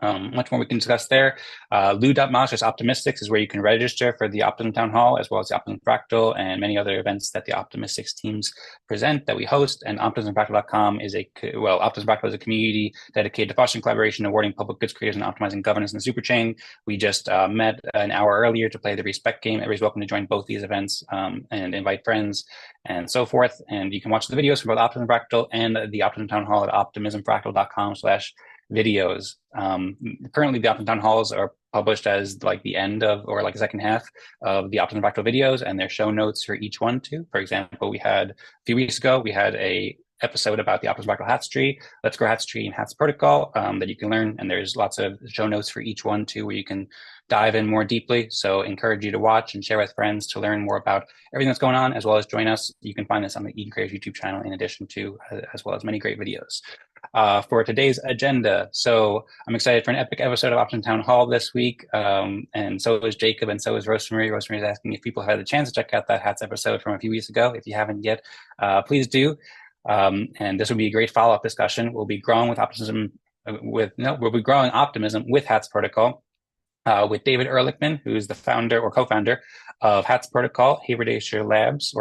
Much more we can discuss there. Lou.mouse/optimistics is where you can register for the Optimism Town Hall, as well as the Optimism Fractal and many other events that the Optimistics teams present that we host. And optimismfractal.com is Optimism Fractal is a community dedicated to fostering collaboration, awarding public goods creators, and optimizing governance in the superchain. We just met an hour earlier to play the Respect game. Everybody's welcome to join both these events and invite friends and so forth. And you can watch the videos from both Optimism Fractal and the Optimism Town Hall at optimismfractal.com/videos. Currently, the Optimism Town Halls are published as like the end of, or like a second half of the Optimism Fractal videos, and their show notes for each one too. For example, we had a few weeks ago, we had a episode about the Optimism Fractal Hats tree, Let's Grow Hats tree, and Hats Protocol that you can learn, and there's lots of show notes for each one too, where you can dive in more deeply. So encourage you to watch and share with friends to learn more about everything that's going on, as well as join us. You can find this on the Eden Creators YouTube channel in addition to, as well as many great videos. For today's agenda. So I'm excited for an epic episode of Option Town Hall this week. And so is Jacob, and so is Rosemary. Rosemary is asking if people have had the chance to check out that Hats episode from a few weeks ago. If you haven't yet, please do. And this will be a great follow-up discussion. We'll be growing with optimism we'll be growing optimism with Hats Protocol. With David Ehrlichman, who's the founder or co-founder of Hats Protocol, Haberdasher Labs,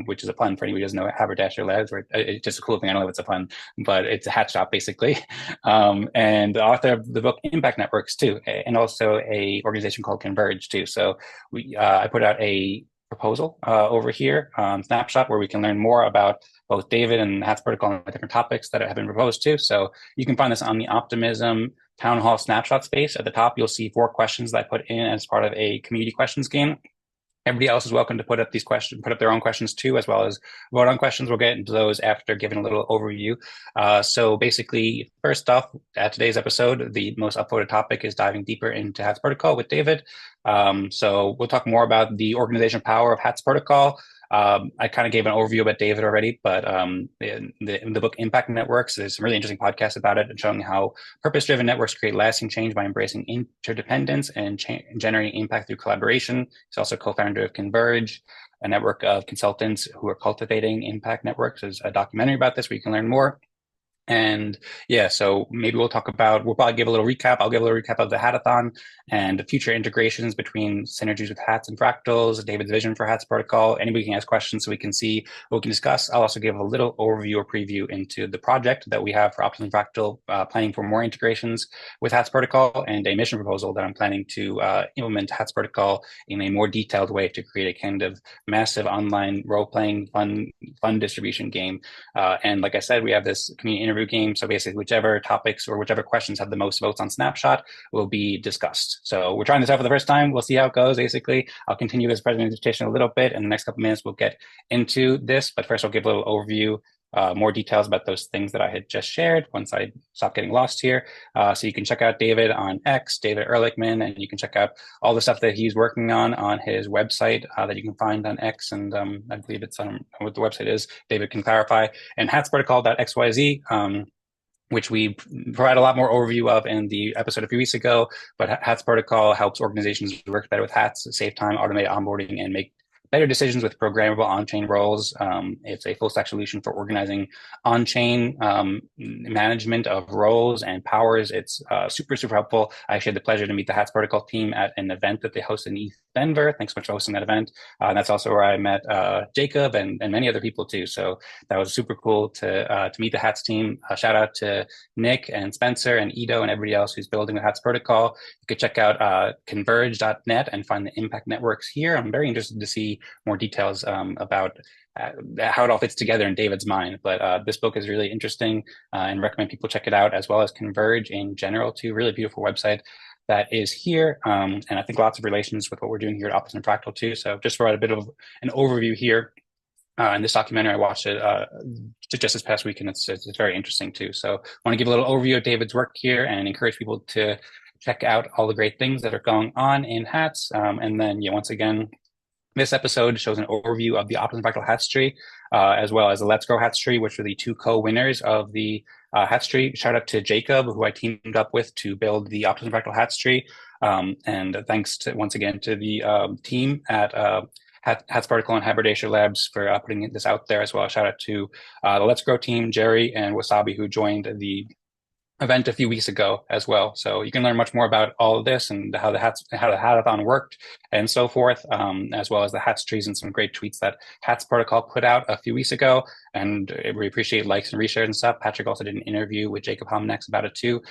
which is a pun for anybody who doesn't know Haberdasher Labs. It's just a cool thing. I don't know if it's a pun, but it's a hat shop basically. And the author of the book Impact Networks too, and also a organization called Converge too. So I put out a proposal over here on Snapshot where we can learn more about both David and Hats Protocol and the different topics that have been proposed to. So you can find this on the Optimism Town Hall snapshot space. At the top, you'll see 4 questions that I put in as part of a community questions game. Everybody else is welcome to put up their own questions too, as well as vote on questions. We'll get into those after giving a little overview. So basically, first off, at today's episode, the most upvoted topic is diving deeper into Hats Protocol with David. So we'll talk more about the organizational power of Hats Protocol. I kind of gave an overview about David already, but in the book Impact Networks, there's some really interesting podcasts about it and showing how purpose-driven networks create lasting change by embracing interdependence and generating impact through collaboration. He's also co-founder of Converge, a network of consultants who are cultivating impact networks. There's a documentary about this where you can learn more. And yeah, so maybe we'll probably give a little recap. I'll give a little recap of the hackathon and future integrations between synergies with Hats and Fractals, David's vision for Hats Protocol. Anybody can ask questions so we can see what we can discuss. I'll also give a little overview or preview into the project that we have for Optimism Fractal, planning for more integrations with Hats Protocol, and a mission proposal that I'm planning to implement Hats Protocol in a more detailed way to create a kind of massive online role-playing fun distribution game. And like I said, we have this community interview game. So basically, whichever topics or whichever questions have the most votes on Snapshot will be discussed. So we're trying this out for the first time. We'll see how it goes. Basically, I'll continue this presentation a little bit. In the next couple minutes, we'll get into this. But first, I'll give a little overview, more details about those things that I had just shared once I stop getting lost here. So you can check out David on X, David Ehrlichman, and you can check out all the stuff that he's working on his website that you can find on X. And I believe it's on what the website is. David can clarify. And hatsprotocol.xyz, which we provide a lot more overview of in the episode a few weeks ago. But Hats Protocol helps organizations work better with Hats, save time, automate onboarding, and make better decisions with programmable on-chain roles. It's a full-stack solution for organizing on-chain management of roles and powers. It's super, super helpful. I actually had the pleasure to meet the Hats Protocol team at an event that they hosted in East Denver. Thanks so much for hosting that event. And that's also where I met Jacob and many other people too. So that was super cool to meet the Hats team. Shout out to Nick and Spencer and Ido and everybody else who's building the Hats Protocol. You could check out converge.net and find the impact networks here. I'm very interested to see more details about how it all fits together in David's mind. But this book is really interesting and recommend people check it out, as well as Converge in general too. Really beautiful website that is here. And I think lots of relations with what we're doing here at Optimism Fractal too. So just to provide a bit of an overview here. In this documentary, I watched it just this past week, and it's very interesting too. So I want to give a little overview of David's work here and encourage people to check out all the great things that are going on in Hats. And then, once again, this episode shows an overview of the Optimism Fractal Hats tree, as well as the Let's Grow Hats tree, which were the 2 co-winners of the Hats tree. Shout out to Jacob, who I teamed up with to build the Optimism Fractal Hats tree. And thanks once again to the team at Hats Protocol and Haberdasher Labs for putting this out there as well. Shout out to the Let's Grow team, Jerry and Wasabi, who joined the event a few weeks ago as well. So you can learn much more about all of this and how the hackathon worked and so forth, as well as the Hats trees and some great tweets that Hats Protocol put out a few weeks ago. And we appreciate likes and reshares and stuff. Patrick also did an interview with Jacob Homnex about it too.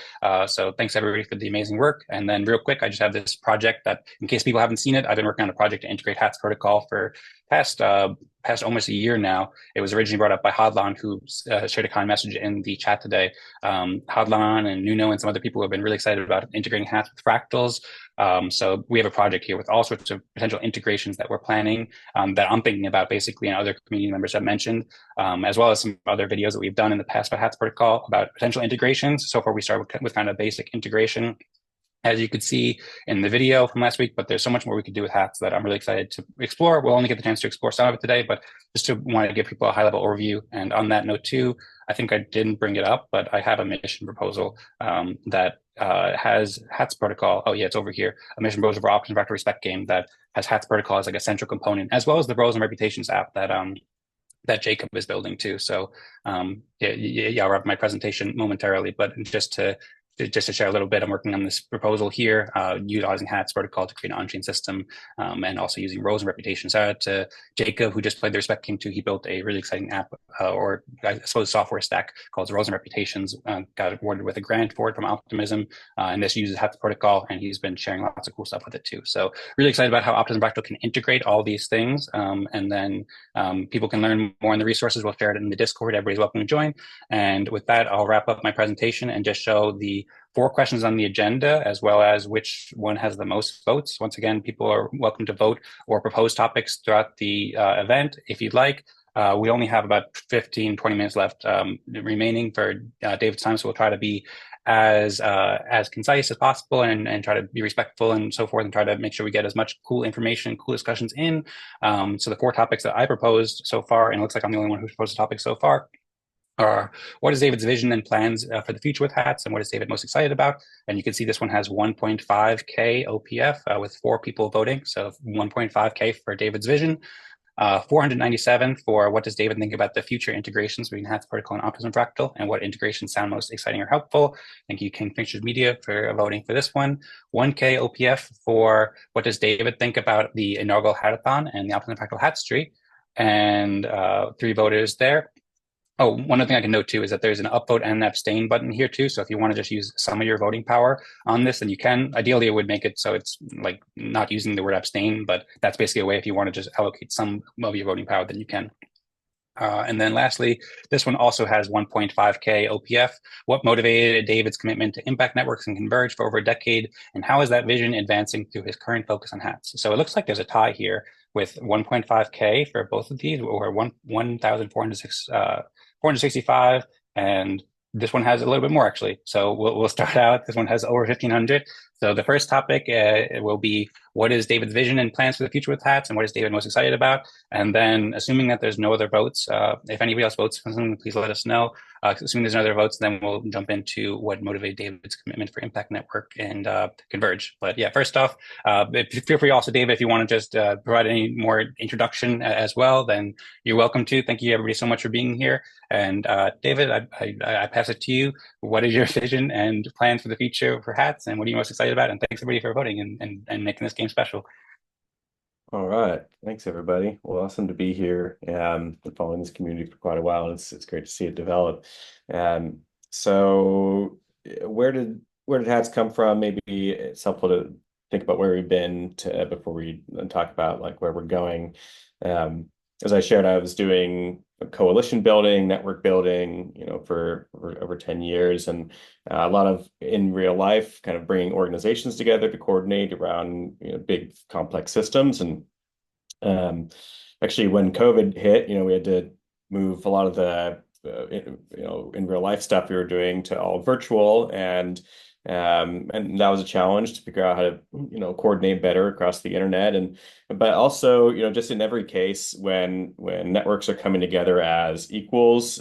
So thanks everybody for the amazing work. And then real quick, I just have this project that, in case people haven't seen it, I've been working on a project to integrate Hats Protocol for past almost a year now. It was originally brought up by Hadlan, who shared a kind message in the chat today. Hadlan and Nuno and some other people have been really excited about integrating Hats with Fractals. So we have a project here with all sorts of potential integrations that we're planning, that I'm thinking about basically, and other community members have mentioned, as well as some other videos that we've done in the past by Hats Protocol about potential integrations. So far, we started with kind of basic integration, as you could see in the video from last week, but there's so much more we could do with Hats that I'm really excited to explore. We'll only get the chance to explore some of it today, but just to want to give people a high level overview. And on that note too, I think I didn't bring it up, but I have a mission proposal that has Hats Protocol. Oh yeah, it's over here. A mission proposal for Optimism Fractal Respect game that has Hats Protocol as like a central component, as well as the Roles and Reputations app that that Jacob is building too. So yeah, I'll wrap my presentation momentarily, but just to share a little bit, I'm working on this proposal here, utilizing HATS protocol to create an on-chain system, and also using roles and reputations. Shout out to Jacob, who just played the Respect King 2. He built a really exciting app, or I suppose software stack called Roles and Reputations. Got awarded with a grant for it from Optimism, and this uses HATS protocol, and he's been sharing lots of cool stuff with it too. So really excited about how Optimism Fractal can integrate all these things, and then people can learn more in the resources. We'll share it in the Discord. Everybody's welcome to join. And with that, I'll wrap up my presentation and just show the 4 questions on the agenda, as well as which one has the most votes. Once again, people are welcome to vote or propose topics throughout the event if you'd like. We only have about 15, 20 minutes left remaining for David's time, so we'll try to be as concise as possible and try to be respectful and so forth, and try to make sure we get as much cool information, cool discussions in. So the 4 topics that I proposed so far, and it looks like I'm the only one who proposed a topic so far, are what is David's vision and plans for the future with HATS, and what is David most excited about? And you can see this one has 1.5K OPF with 4 people voting. So 1.5K for David's vision, 497 for what does David think about the future integrations between HATS protocol and Optimism Fractal, and what integrations sound most exciting or helpful. Thank you, King Pictures Media, for voting for this one. 1K OPF for what does David think about the inaugural hackathon and the Optimism Fractal HATS tree, and 3 voters there. Oh, one other thing I can note too is that there's an upvote and an abstain button here too. So if you want to just use some of your voting power on this, then you can. Ideally, it would make it so it's like not using the word abstain, but that's basically a way if you want to just allocate some of your voting power, then you can. And then lastly, this one also has 1.5K OPF. What motivated David's commitment to impact networks and Converge for over a decade? And how is that vision advancing through his current focus on HATS? So it looks like there's a tie here with 1.5K for both of these, or 465, and this one has a little bit more actually. So we'll start out. This one has over 1,500. So the first topic will be what is David's vision and plans for the future with HATS, and what is David most excited about? And then, assuming that there's no other votes, if anybody else votes for something, please let us know. Assuming there's no other votes, then we'll jump into what motivated David's commitment for Impact Network and Converge. But yeah, first off, feel free also, David, if you want to just provide any more introduction as well, then you're welcome to. Thank you, everybody, so much for being here. And David, I pass it to you. What is your vision and plans for the future for HATS, and what are you most excited about? And thanks everybody for voting and making this game special. All right. Thanks, everybody. Well, awesome to be here. Been following this community for quite a while, and it's great to see it develop. So where did HATS come from? Maybe it's helpful to think about where we've been before we talk about like where we're going. As I shared, I was doing coalition building, network building, for over 10 years, and a lot of in real life, kind of bringing organizations together to coordinate around big complex systems. And actually, when COVID hit, we had to move a lot of the in real life stuff we were doing to all virtual, and that was a challenge to figure out how to coordinate better across the internet. But also just in every case when networks are coming together as equals,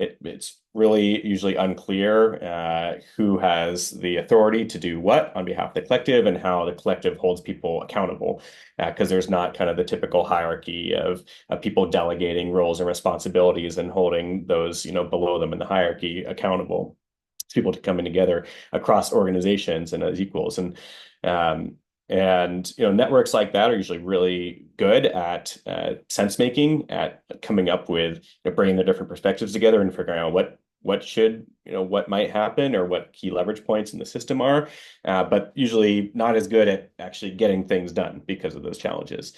it's really usually unclear who has the authority to do what on behalf of the collective, and how the collective holds people accountable, because there's not kind of the typical hierarchy of people delegating roles and responsibilities and holding those below them in the hierarchy accountable. People to coming together across organizations and as equals, and networks like that are usually really good at sense making, at coming up with bringing the different perspectives together and figuring out what might happen or what key leverage points in the system are, but usually not as good at actually getting things done because of those challenges.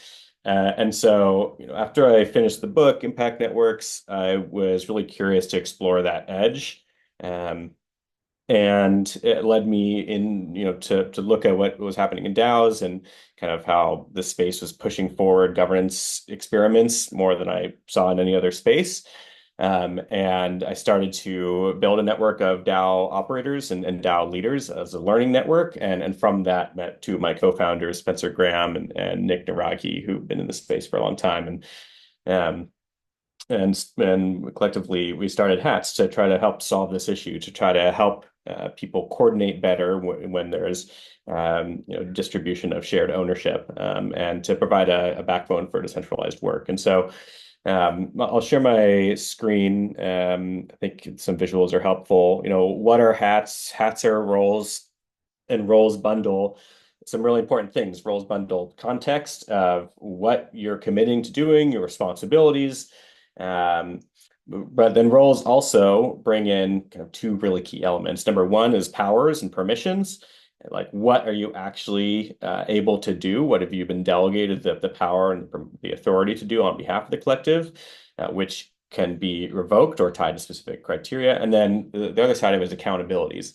And so, after I finished the book, Impact Networks, I was really curious to explore that edge. And it led me in, to look at what was happening in DAOs and kind of how the space was pushing forward governance experiments more than I saw in any other space. And I started to build a network of DAO operators and DAO leaders as a learning network. And from that, met 2 of my co-founders, Spencer Graham and Nick Naragi, who've been in the space for a long time. And collectively, we started HATS to try to help solve this issue, to try to help people coordinate better when there's distribution of shared ownership, and to provide a backbone for decentralized work. And so I'll share my screen. I think some visuals are helpful. What are hats? Hats are roles, and roles bundle some really important things. Roles bundle context of what you're committing to doing, your responsibilities. Um, but then roles also bring in kind of two really key elements. Number one is powers and permissions. Like, what are you actually able to do? What have you been delegated the power and the authority to do on behalf of the collective, which can be revoked or tied to specific criteria. And then the other side of it is accountabilities.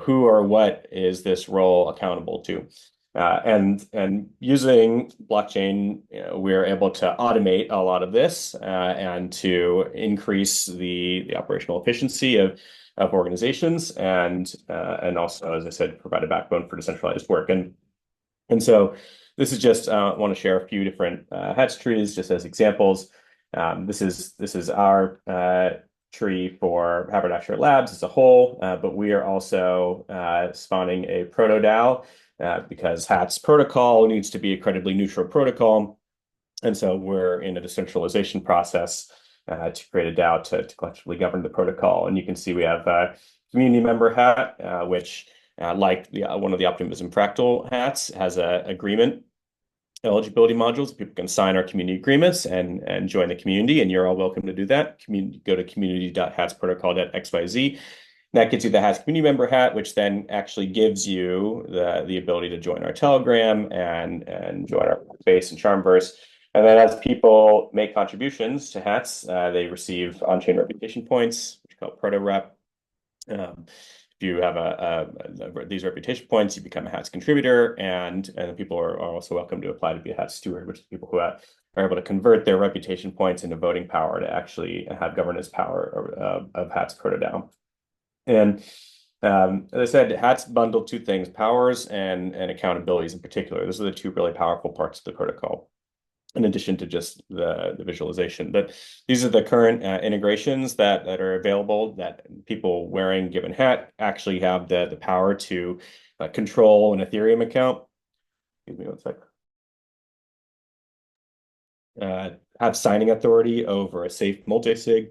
Who or what is this role accountable to? And using blockchain, we're able to automate a lot of this and to increase the operational efficiency of organizations and also, as I said, provide a backbone for decentralized work. And so this is just want to share a few different hatch trees just as examples. This is our tree for Haberdasher Labs as a whole, but we are also spawning a proto DAO because Hat's protocol needs to be a credibly neutral protocol. And so we're in a decentralization process to create a DAO to collectively govern the protocol. And you can see we have a community member hat, which like one of the Optimism Fractal hats has a agreement eligibility modules. People can sign our community agreements and join the community, and you're all welcome to do that. Go to community.hatsprotocol.xyz. That gets you the Hats community member hat, which then actually gives you the ability to join our Telegram and join our base and Charmverse. And then as people make contributions to Hats, they receive on-chain reputation points, which are called proto rep. If you have these reputation points, you become a Hats contributor, and people are also welcome to apply to be a Hats steward, which is people who are able to convert their reputation points into voting power to actually have governance power of Hats proto DAO. And as I said, Hats bundle two things: powers and accountabilities in particular. Those are the two really powerful parts of the protocol, in addition to just the visualization. But these are the current integrations that are available that people wearing given hat actually have the power to control an Ethereum account. Excuse me one sec. Have signing authority over a safe multi-sig,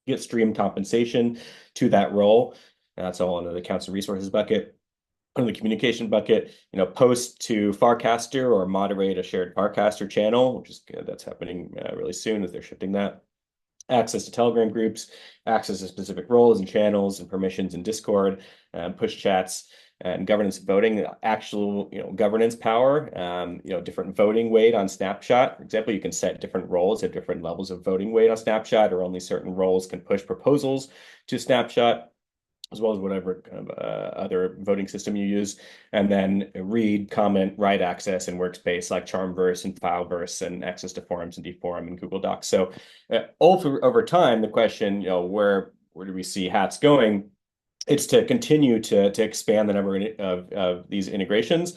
get stream compensation to that role. That's all under the accounts and resources bucket. Under the communication bucket, post to Farcaster or moderate a shared Farcaster channel, which is that's happening really soon as they're shifting that. Access to Telegram groups, access to specific roles and channels and permissions in Discord, push chats, and governance voting, actual governance power, different voting weight on Snapshot. For example, you can set different roles at different levels of voting weight on Snapshot, or only certain roles can push proposals to Snapshot, as well as whatever kind of other voting system you use, and then read, comment, write access in Workspace like Charmverse and Fileverse, and access to forums and Deforum and Google Docs. So over time, the question, where do we see Hats going? It's to continue to expand the number of these integrations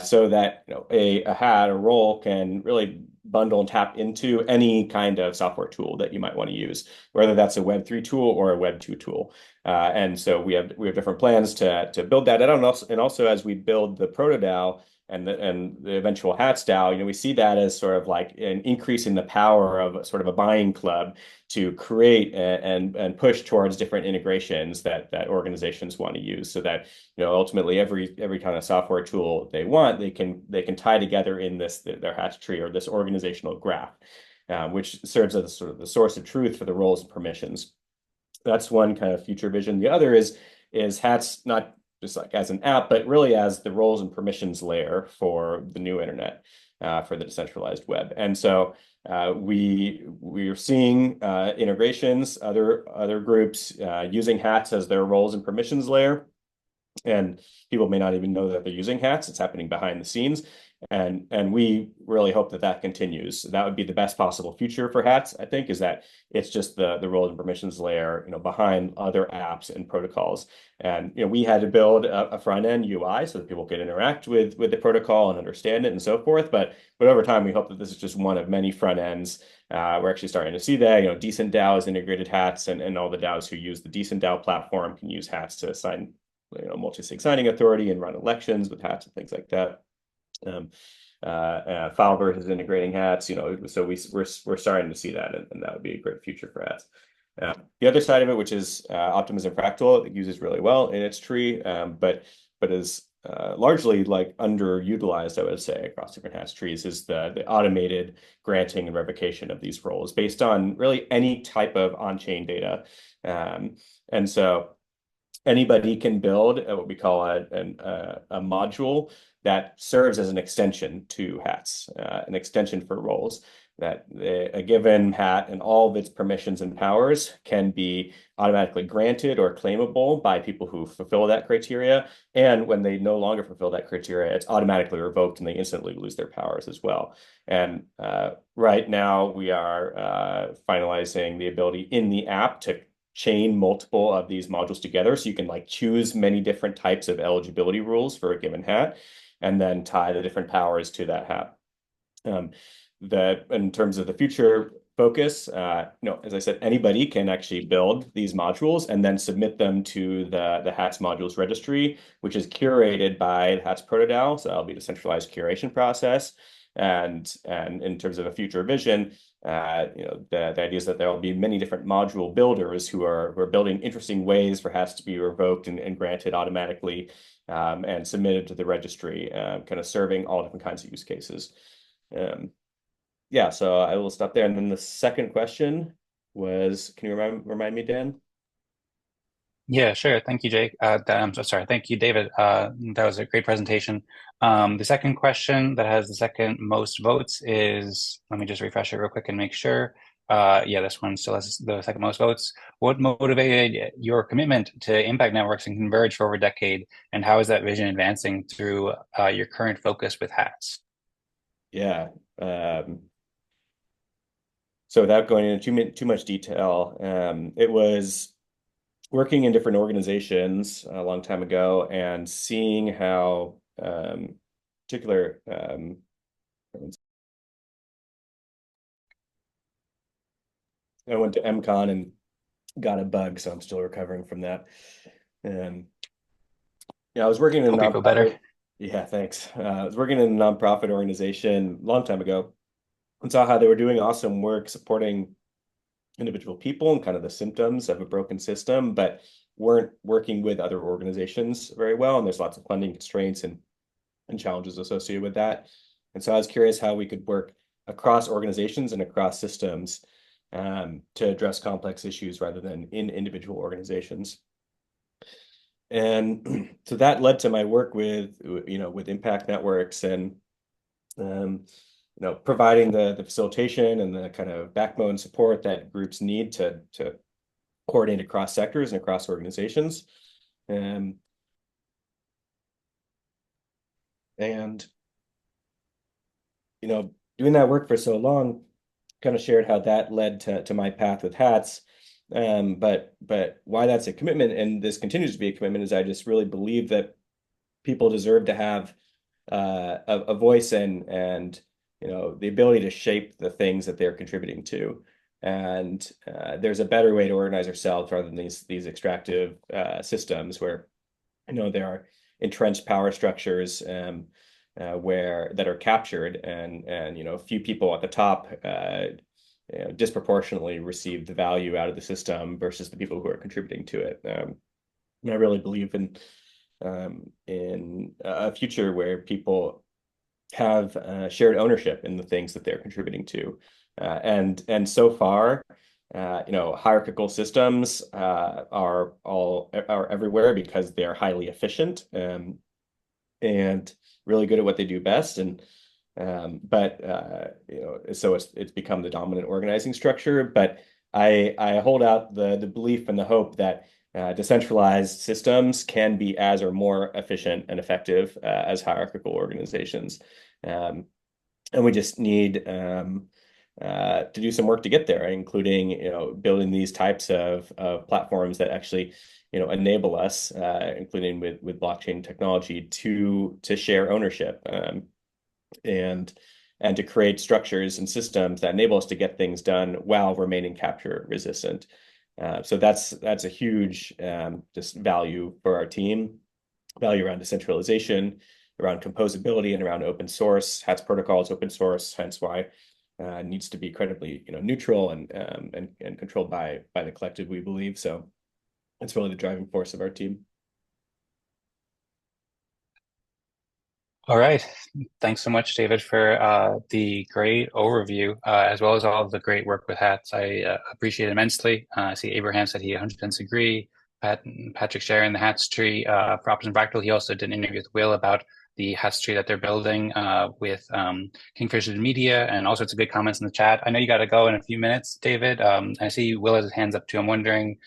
so that a hat or role can really bundle and tap into any kind of software tool that you might want to use, whether that's a Web3 tool or a Web2 tool. And so we have different plans to build that. And also as we build the proto DAO and the eventual Hats DAO, we see that as sort of like an increase in the power of sort of a buying club to create and push towards different integrations that organizations want to use, so that ultimately every kind of software tool they want, they can tie together in their Hatch tree or this organizational graph, which serves as sort of the source of truth for the roles and permissions. That's one kind of future vision. The other is Hats not just like as an app, but really as the roles and permissions layer for the new internet, for the decentralized web. And so we are seeing integrations, other groups using Hats as their roles and permissions layer. And people may not even know that they're using Hats. It's happening behind the scenes. And we really hope that continues. That would be the best possible future for Hats, I think, is that it's just the roles and permissions layer, behind other apps and protocols. And we had to build a front end UI so that people could interact with the protocol and understand it and so forth. But over time, we hope that this is just one of many front ends. We're actually starting to see that. Decent DAOs integrated Hats, and all the DAOs who use the Decent DAO platform can use Hats to assign multi-sig signing authority and run elections with Hats and things like that. file versus integrating hats, so we're starting to see that, and that would be a great future for hats. The other side of it, which is optimism fractal, it uses really well in its tree, but is largely like underutilized, I would say, across different hats trees, is the automated granting and revocation of these roles based on really any type of on-chain data. And so anybody can build what we call a module that serves as an extension to hats, an extension for roles, that a given hat and all of its permissions and powers can be automatically granted or claimable by people who fulfill that criteria. And when they no longer fulfill that criteria, it's automatically revoked and they instantly lose their powers as well. And right now we are finalizing the ability in the app to chain multiple of these modules together. So you can like choose many different types of eligibility rules for a given hat and then tie the different powers to that hat. That in terms of the future focus, as I said, anybody can actually build these modules and then submit them to the HATS modules registry, which is curated by the HATS ProtoDAO. So that'll be the centralized curation process. And in terms of a future vision, the idea is that there will be many different module builders who are building interesting ways for hats to be revoked and granted automatically and submitted to the registry, kind of serving all different kinds of use cases. Yeah, so I will stop there. And then the second question was, can you remind me, Dan? Yeah, sure. Thank you, Jake. I'm so sorry. Thank you, David. That was a great presentation. The second question that has the second most votes is, let me just refresh it real quick and make sure. Yeah, this one still has the second most votes. What motivated your commitment to impact networks and Converge for over a decade, and how is that vision advancing through your current focus with hats? Yeah. So without going into too much detail, it was working in different organizations a long time ago and seeing how particular I went to MCon and got a bug, so I'm still recovering from that. Yeah, I was working in a Hope you feel better. Yeah, thanks. I was working in a nonprofit organization a long time ago and saw how they were doing awesome work supporting individual people and kind of the symptoms of a broken system, but weren't working with other organizations very well. And there's lots of funding constraints and challenges associated with that. And so I was curious how we could work across organizations and across systems to address complex issues rather than in individual organizations. And so that led to my work with impact networks and providing the facilitation and the kind of backbone support that groups need to coordinate across sectors and across organizations. And doing that work for so long, kind of shared how that led to my path with hats. But why that's a commitment, and this continues to be a commitment, is I just really believe that people deserve to have a voice and the ability to shape the things that they're contributing to. And there's a better way to organize ourselves rather than these extractive systems where there are entrenched power structures that are captured, and a few people at the top disproportionately receive the value out of the system versus the people who are contributing to it. And I really believe in a future where people have shared ownership in the things that they're contributing to. And so far, hierarchical systems are everywhere because they're highly efficient and really good at what they do best. So it's become the dominant organizing structure. But I hold out the belief and the hope that decentralized systems can be as or more efficient and effective as hierarchical organizations. And we just need to do some work to get there, including building these types of platforms that actually enable us, including with blockchain technology, to share ownership and to create structures and systems that enable us to get things done while remaining capture resistant. So that's a huge just value for our team, value around decentralization, around composability and around open source. Hats protocol is open source, hence why it needs to be incredibly neutral and controlled by the collective, we believe. So it's really the driving force of our team. All right. Thanks so much, David, for the great overview, as well as all of the great work with hats. I appreciate it immensely. I see Abraham said he 100% agree. Patrick sharing the hats tree for Optimus Fractal. He also did an interview with Will about the hats tree that they're building with Kingfisher Media, and all sorts of good comments in the chat. I know you got to go in a few minutes, David. I see Will has his hands up too. I'm wondering,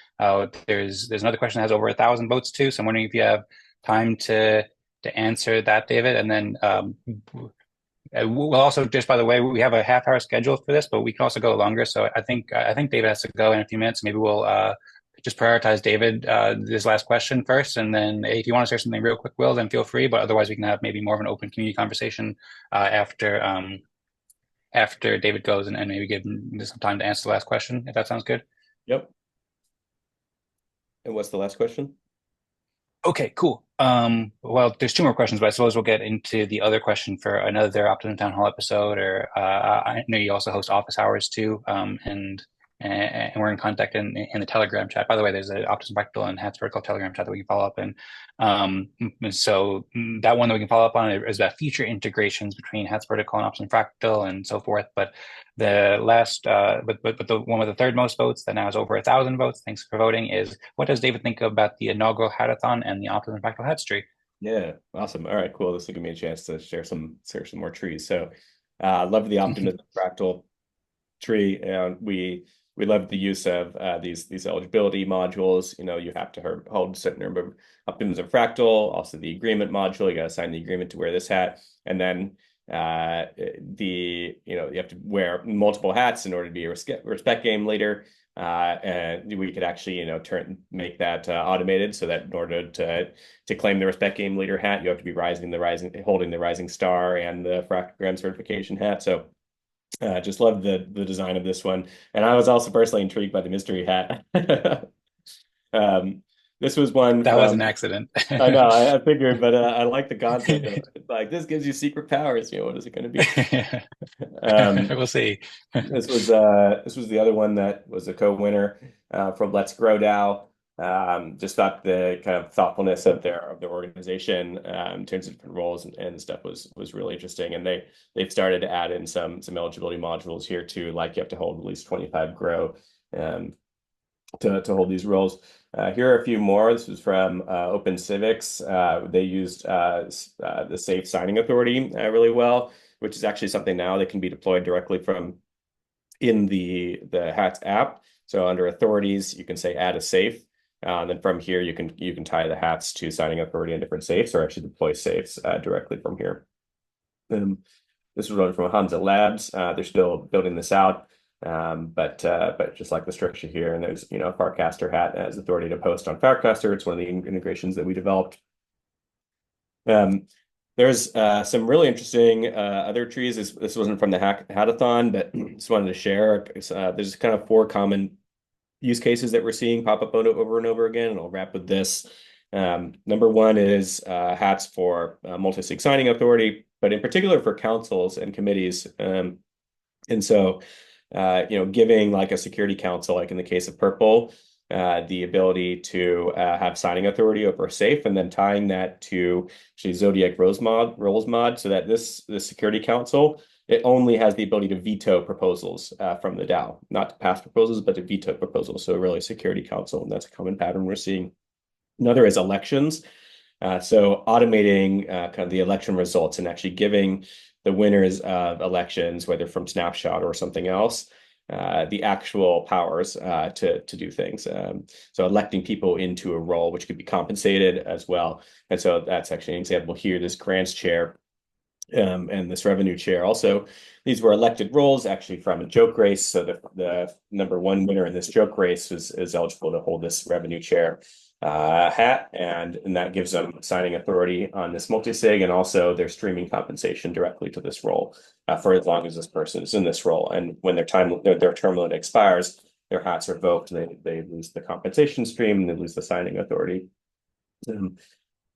there's another question that has over 1,000 votes too. So I'm wondering if you have time to answer that, David. And then we'll also, just by the way, we have a half-hour schedule for this, but we can also go longer. So I think David has to go in a few minutes. Maybe we'll just prioritize David this last question first, and then if you want to say something real quick, Will, then feel free. But otherwise, we can have maybe more of an open community conversation after David goes, and maybe give him some time to answer the last question, if that sounds good. Yep. And what's the last question? Okay, cool. Well, there's two more questions, but I suppose we'll get into the other question for another Optimum Town Hall episode. Or I know you also host office hours too, and we're in contact in the Telegram chat. By the way, there's an Optimus Fractal and Hats Vertical Telegram chat that we can follow up in. So that one that we can follow up on is about future integrations between Hats Vertical and Optimus Fractal and so forth. But the last, but the one with the third most votes that now has over 1,000 votes. Thanks for voting. Is what does David think about the inaugural Hatathon and the Optimus Fractal Hats tree? Yeah, awesome. All right, cool. This will give me a chance to share some more trees. So, love the Optimus Fractal tree, and we love the use of these eligibility modules. You have to hold a certain number of Optimism Fractal, also the agreement module. You got to sign the agreement to wear this hat, and then you have to wear multiple hats in order to be a respect game leader. And we could actually make that automated, so that in order to claim the respect game leader hat, you have to be holding the rising star and the Fractogram certification hat. So just love the design of this one, and I was also personally intrigued by the mystery hat. This was one that was an accident. I know, I figured, but I like the concept of it. Like, this gives you secret powers. What is it going to be? We'll see. This was the other one that was a co-winner from Let's Grow DAO. Just thought the kind of thoughtfulness of their organization in terms of different roles and stuff was really interesting. And they've started to add in some eligibility modules here too, like you have to hold at least 25 grow to hold these roles. Here are a few more. This was from Open Civics. They used the Safe Signing Authority really well, which is actually something now that can be deployed directly from in the Hats app. So under authorities, you can say add a safe. And then from here, you can tie the hats to signing authority in different safes, or actually deploy safes directly from here. This was run from Hansa Labs. They're still building this out. But just like the structure here, and there's Farcaster hat has authority to post on Farcaster. It's one of the integrations that we developed. There's some really interesting other trees. This wasn't from the hackathon, but just wanted to share. There's kind of 4 common use cases that we're seeing pop up over and over again, and I'll wrap with this. Number one is hats for multi-sig signing authority, but in particular for councils and committees. And so giving like a security council, like in the case of Purple, the ability to have signing authority over a safe, and then tying that to actually Zodiac roles mod, so that this security council, it only has the ability to veto proposals from the DAO, not to pass proposals, but to veto proposals. So really security council, and that's a common pattern we're seeing. Another is elections. So automating kind of the election results and actually giving the winners of elections, whether from Snapshot or something else, the actual powers to do things. So electing people into a role, which could be compensated as well. And so that's actually an example here, this grants chair and this revenue chair. Also, these were elected roles actually from a joke race. So the number 1 winner in this joke race is eligible to hold this revenue chair hat, and that gives them signing authority on this multi-sig, and also their streaming compensation directly to this role for as long as this person is in this role. And when their term limit expires, their hats are revoked, and they lose the compensation stream, and they lose the signing authority.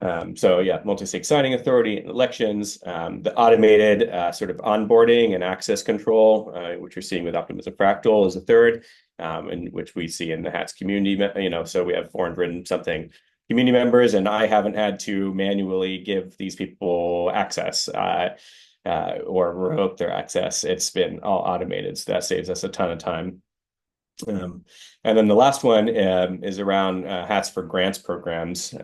So yeah, multi-sig signing authority in elections, the automated sort of onboarding and access control, which you're seeing with Optimism Fractal is a third, in which we see in the HATS community. So we have 400 and something community members, and I haven't had to manually give these people access or revoke their access. It's been all automated, so that saves us a ton of time. And then the last one is around hats for grants programs.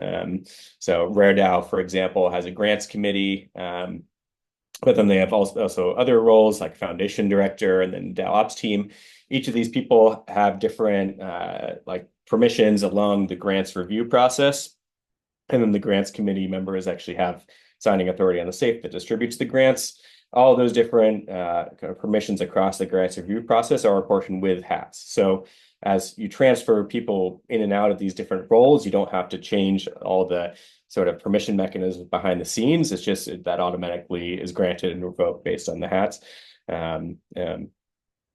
So RareDAO, for example, has a grants committee, but then they have also other roles like foundation director and then DAO ops team. Each of these people have different like permissions along the grants review process. And then the grants committee members actually have signing authority on the safe that distributes the grants. All of those different kind of permissions across the grants review process are apportioned with hats. So as you transfer people in and out of these different roles, you don't have to change all the sort of permission mechanisms behind the scenes. It's just that automatically is granted and revoked based on the hats.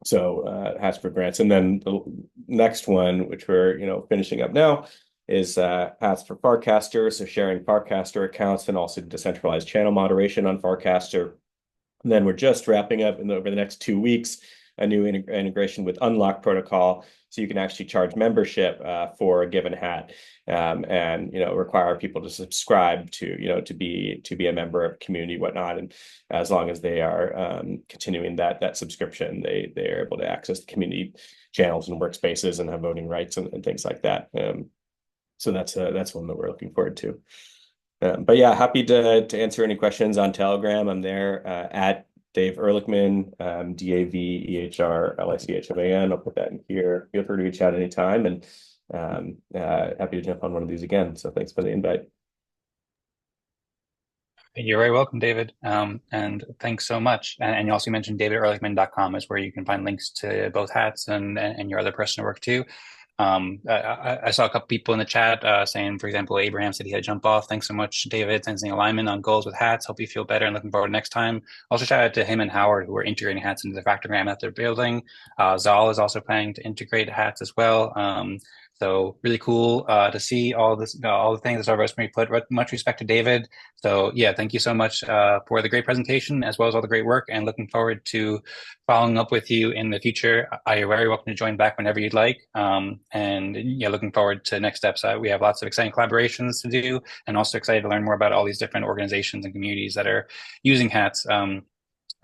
So hats for grants. And then the next one, which we're finishing up now, is hats for Farcaster. So sharing Farcaster accounts and also decentralized channel moderation on Farcaster. And then we're just wrapping up over the next 2 weeks a new integration with Unlock Protocol, so you can actually charge membership for a given hat, and require people to subscribe to be a member of a community, whatnot. And as long as they are continuing that subscription, they are able to access the community channels and workspaces and have voting rights and things like that. So that's one that we're looking forward to. But yeah, happy to answer any questions on Telegram. I'm there at Dave Ehrlichman, DAVEHRLICHMAN. I'll put that in here. Feel free to reach out anytime, and happy to jump on one of these again. So thanks for the invite. You're very welcome, David. And thanks so much. And you also mentioned davidehrlichman.com is where you can find links to both hats and your other personal work too. I saw a couple people in the chat saying, for example, Abraham said he had to jump off. Thanks so much, David. Sensing alignment on goals with hats. Hope you feel better and looking forward to next time. Also, shout out to him and Howard, who are integrating hats into the factogram that they're building. Zal is also planning to integrate hats as well. So really cool to see all this, all the things that Starbucks may put. Much respect to David. So yeah, thank you so much for the great presentation as well as all the great work, and looking forward to following up with you in the future. You're very welcome to join back whenever you'd like. And yeah, looking forward to next steps. We have lots of exciting collaborations to do, and also excited to learn more about all these different organizations and communities that are using hats.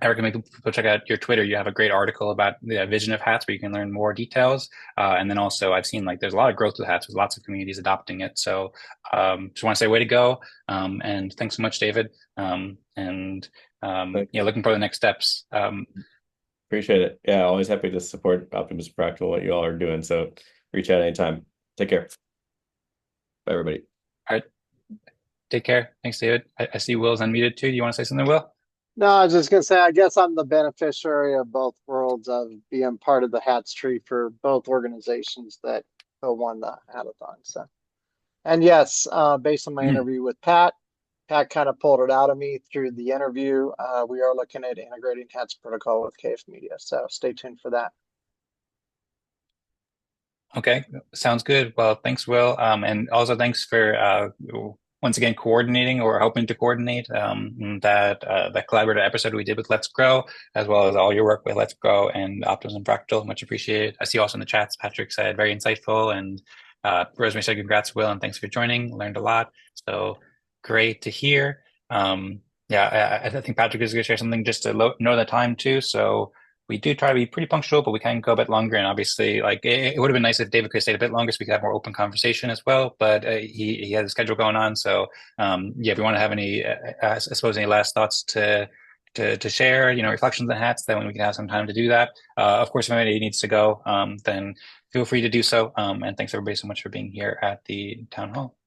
I recommend people check out your Twitter. You have a great article about the vision of hats where you can learn more details. And then also I've seen there's a lot of growth with hats with lots of communities adopting it. So just want to say way to go. And thanks so much, David. Yeah, looking for the next steps. Appreciate it. Yeah, always happy to support Optimism Fractal, what you all are doing. So reach out anytime. Take care. Bye, everybody. All right. Take care. Thanks, David. I see Will's unmuted too. Do you want to say something, Will? No, I was just going to say, I guess I'm the beneficiary of both worlds of being part of the hats tree for both organizations that won the hackathon. So, and yes, based on my interview with Pat kind of pulled it out of me through the interview. We are looking at integrating hats protocol with KF Media. So stay tuned for that. Okay, sounds good. Well, thanks, Will. And also thanks for once again coordinating or helping to coordinate that collaborative episode we did with Let's Grow, as well as all your work with Let's Grow and Optimism Fractal. Much appreciated. I see also in the chats, Patrick said very insightful, and Rosemary said congrats, Will, and thanks for joining. Learned a lot. So great to hear. Yeah, I think Patrick is going to share something just to know the time too. So we do try to be pretty punctual, but we can go a bit longer. And obviously, like it would have been nice if David could have stayed a bit longer so we could have more open conversation as well. But he has a schedule going on. So yeah, if you want to have any, I suppose, any last thoughts to share, reflections on hats, then we can have some time to do that. Of course, if anybody needs to go, then feel free to do so. And thanks everybody so much for being here at the town hall.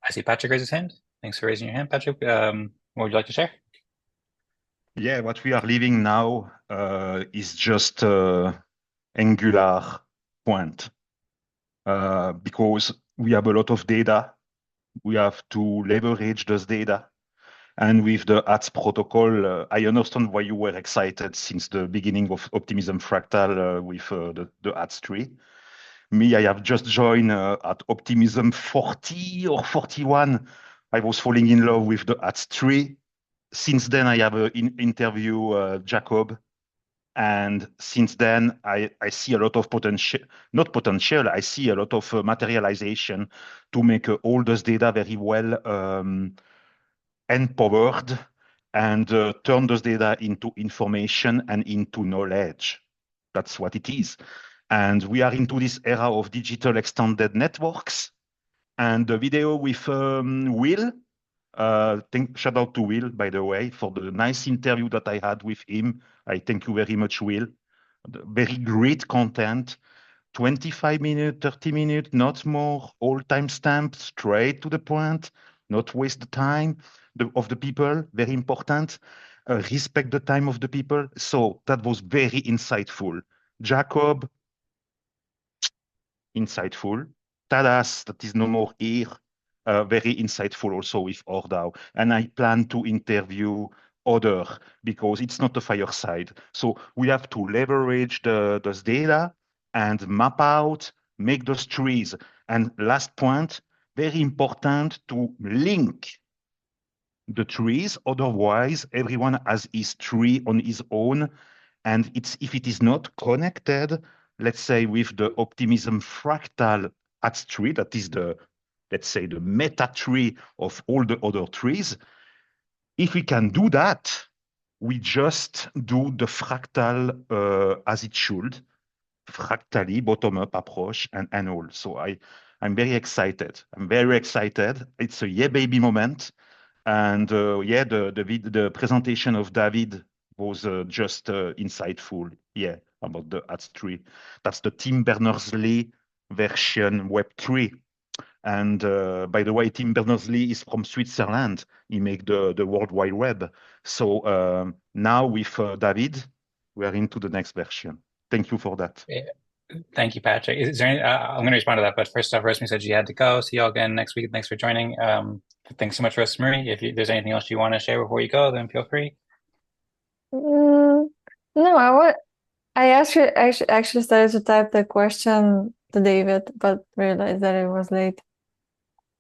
I see Patrick raise his hand. Thanks for raising your hand, Patrick. What would you like to share? Yeah, what we are living now is just Angular point because we have a lot of data. We have to leverage those data. And with the HATS protocol, I understand why you were excited since the beginning of Optimism Fractal with the HATS tree. Me, I have just joined at Optimism 40 or 41. I was falling in love with the at 3. Since then, I have interview Jacob. And since then, I see a lot of potential, not potential, I see a lot of materialization to make all those data very well empowered and turn those data into information and into knowledge. That's what it is. And we are into this era of digital extended networks. And the video with Will, shout out to Will, by the way, for the nice interview that I had with him. I thank you very much, Will. Very great content. 25 minutes, 30 minutes, not more, all timestamp, straight to the point, not waste the time of the people, very important. Respect the time of the people. So that was very insightful. Jacob, insightful. Tadas, that is no more here, very insightful also with Ordao. And I plan to interview other because it's not a fireside. So we have to leverage those data and map out, make those trees. And last point, very important to link the trees. Otherwise, everyone has his tree on his own. And if it is not connected, let's say with the optimism fractal at tree, that is let's say the meta tree of all the other trees. If we can do that, we just do the fractal as it should, fractally, bottom-up approach and all. So I'm very excited. I'm very excited. It's a yeah baby moment. And yeah, the presentation of David was just insightful. Yeah, about the Ads3. That's the Tim Berners-Lee version Web3. And by the way, Tim Berners-Lee is from Switzerland. He made the World Wide Web. So now with David, we are into the next version. Thank you for that. Yeah. Thank you, Patrick. Is there any, I'm going to respond to that, but first off, Rosemary said she had to go. See you all again next week. Thanks for joining. Thanks so much, Rosemary. If there's anything else you want to share before you go, then feel free. No, I actually started to type the question to David, but realized that it was late.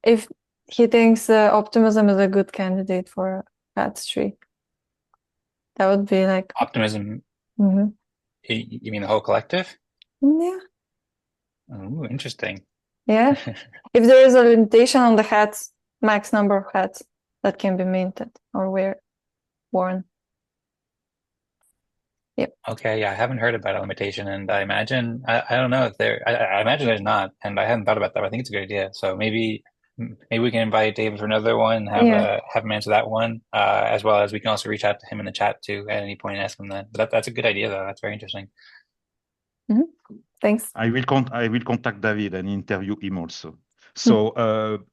If he thinks optimism is a good candidate for Pat's tree, that would be like Optimism. Mhm. You mean the whole collective? Yeah. Oh, interesting. Yeah. If there is a limitation on the hats, max number of hats that can be minted or worn. Yep. Okay, yeah, I haven't heard about a limitation, and I imagine I don't know if I imagine there's not, and I hadn't thought about that, but I think it's a good idea. So maybe we can invite David for another one, Yeah. Have him answer that one, as well as we can also reach out to him in the chat too at any point and ask him that. But that's a good idea though. That's very interesting. Thanks. I will contact David and interview him also. So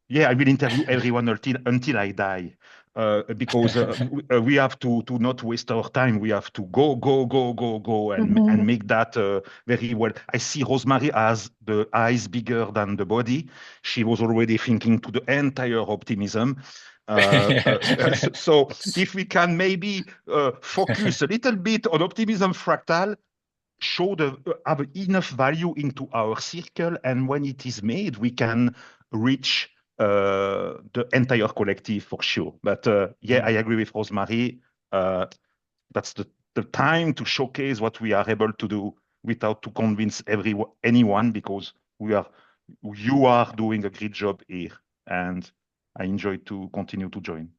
yeah, I will interview everyone until I die, because we have to not waste our time. We have to go and make that very well. I see Rosemary has the eyes bigger than the body. She was already thinking to the entire optimism. So if we can maybe focus a little bit on optimism fractal, have enough value into our circle, and when it is made, we can reach the entire collective for sure. But yeah, I agree with Rosemary. That's the time to showcase what we are able to do without to convince anyone, because you are doing a great job here, and I enjoy to continue to join.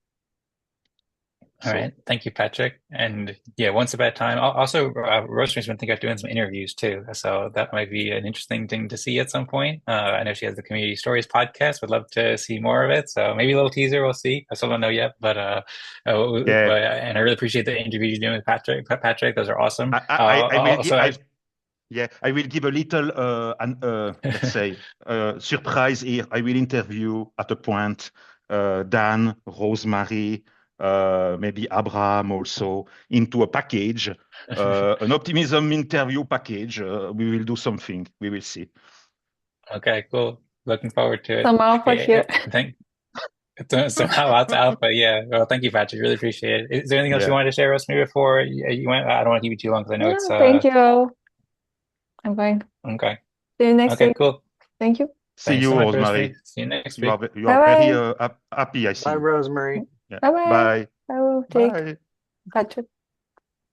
All right. Thank you, Patrick. And yeah, once about time. Also, Rosemary's been thinking of doing some interviews too. So that might be an interesting thing to see at some point. I know she has the Community Stories podcast. Would love to see more of it. So maybe a little teaser. We'll see. I still don't know yet, but Yeah. and I really appreciate the interview you're doing with Patrick. Patrick, those are awesome. Yeah, I will give a little, let's say, surprise here. I will interview at a point Dan, Rosemary, maybe Abraham also into a package, an optimism interview package. We will do something. We will see. Okay, cool. Looking forward to it. Some alpha here. Somehow out to alpha, yeah. Well, thank you, Patrick. Really appreciate it. Is there anything else you wanted to share, Rosemary, before you went? I don't want to keep you too long because I know it's. Thank you. I'm going. Okay. See you next Okay, week. cool. Thank you. See Thanks you, so much, Rosemary. See you next You week. are you are very Bye-bye. happy, I see. Bye, Rosemary. Yeah. Bye-bye. Bye. I will take Bye. Patrick.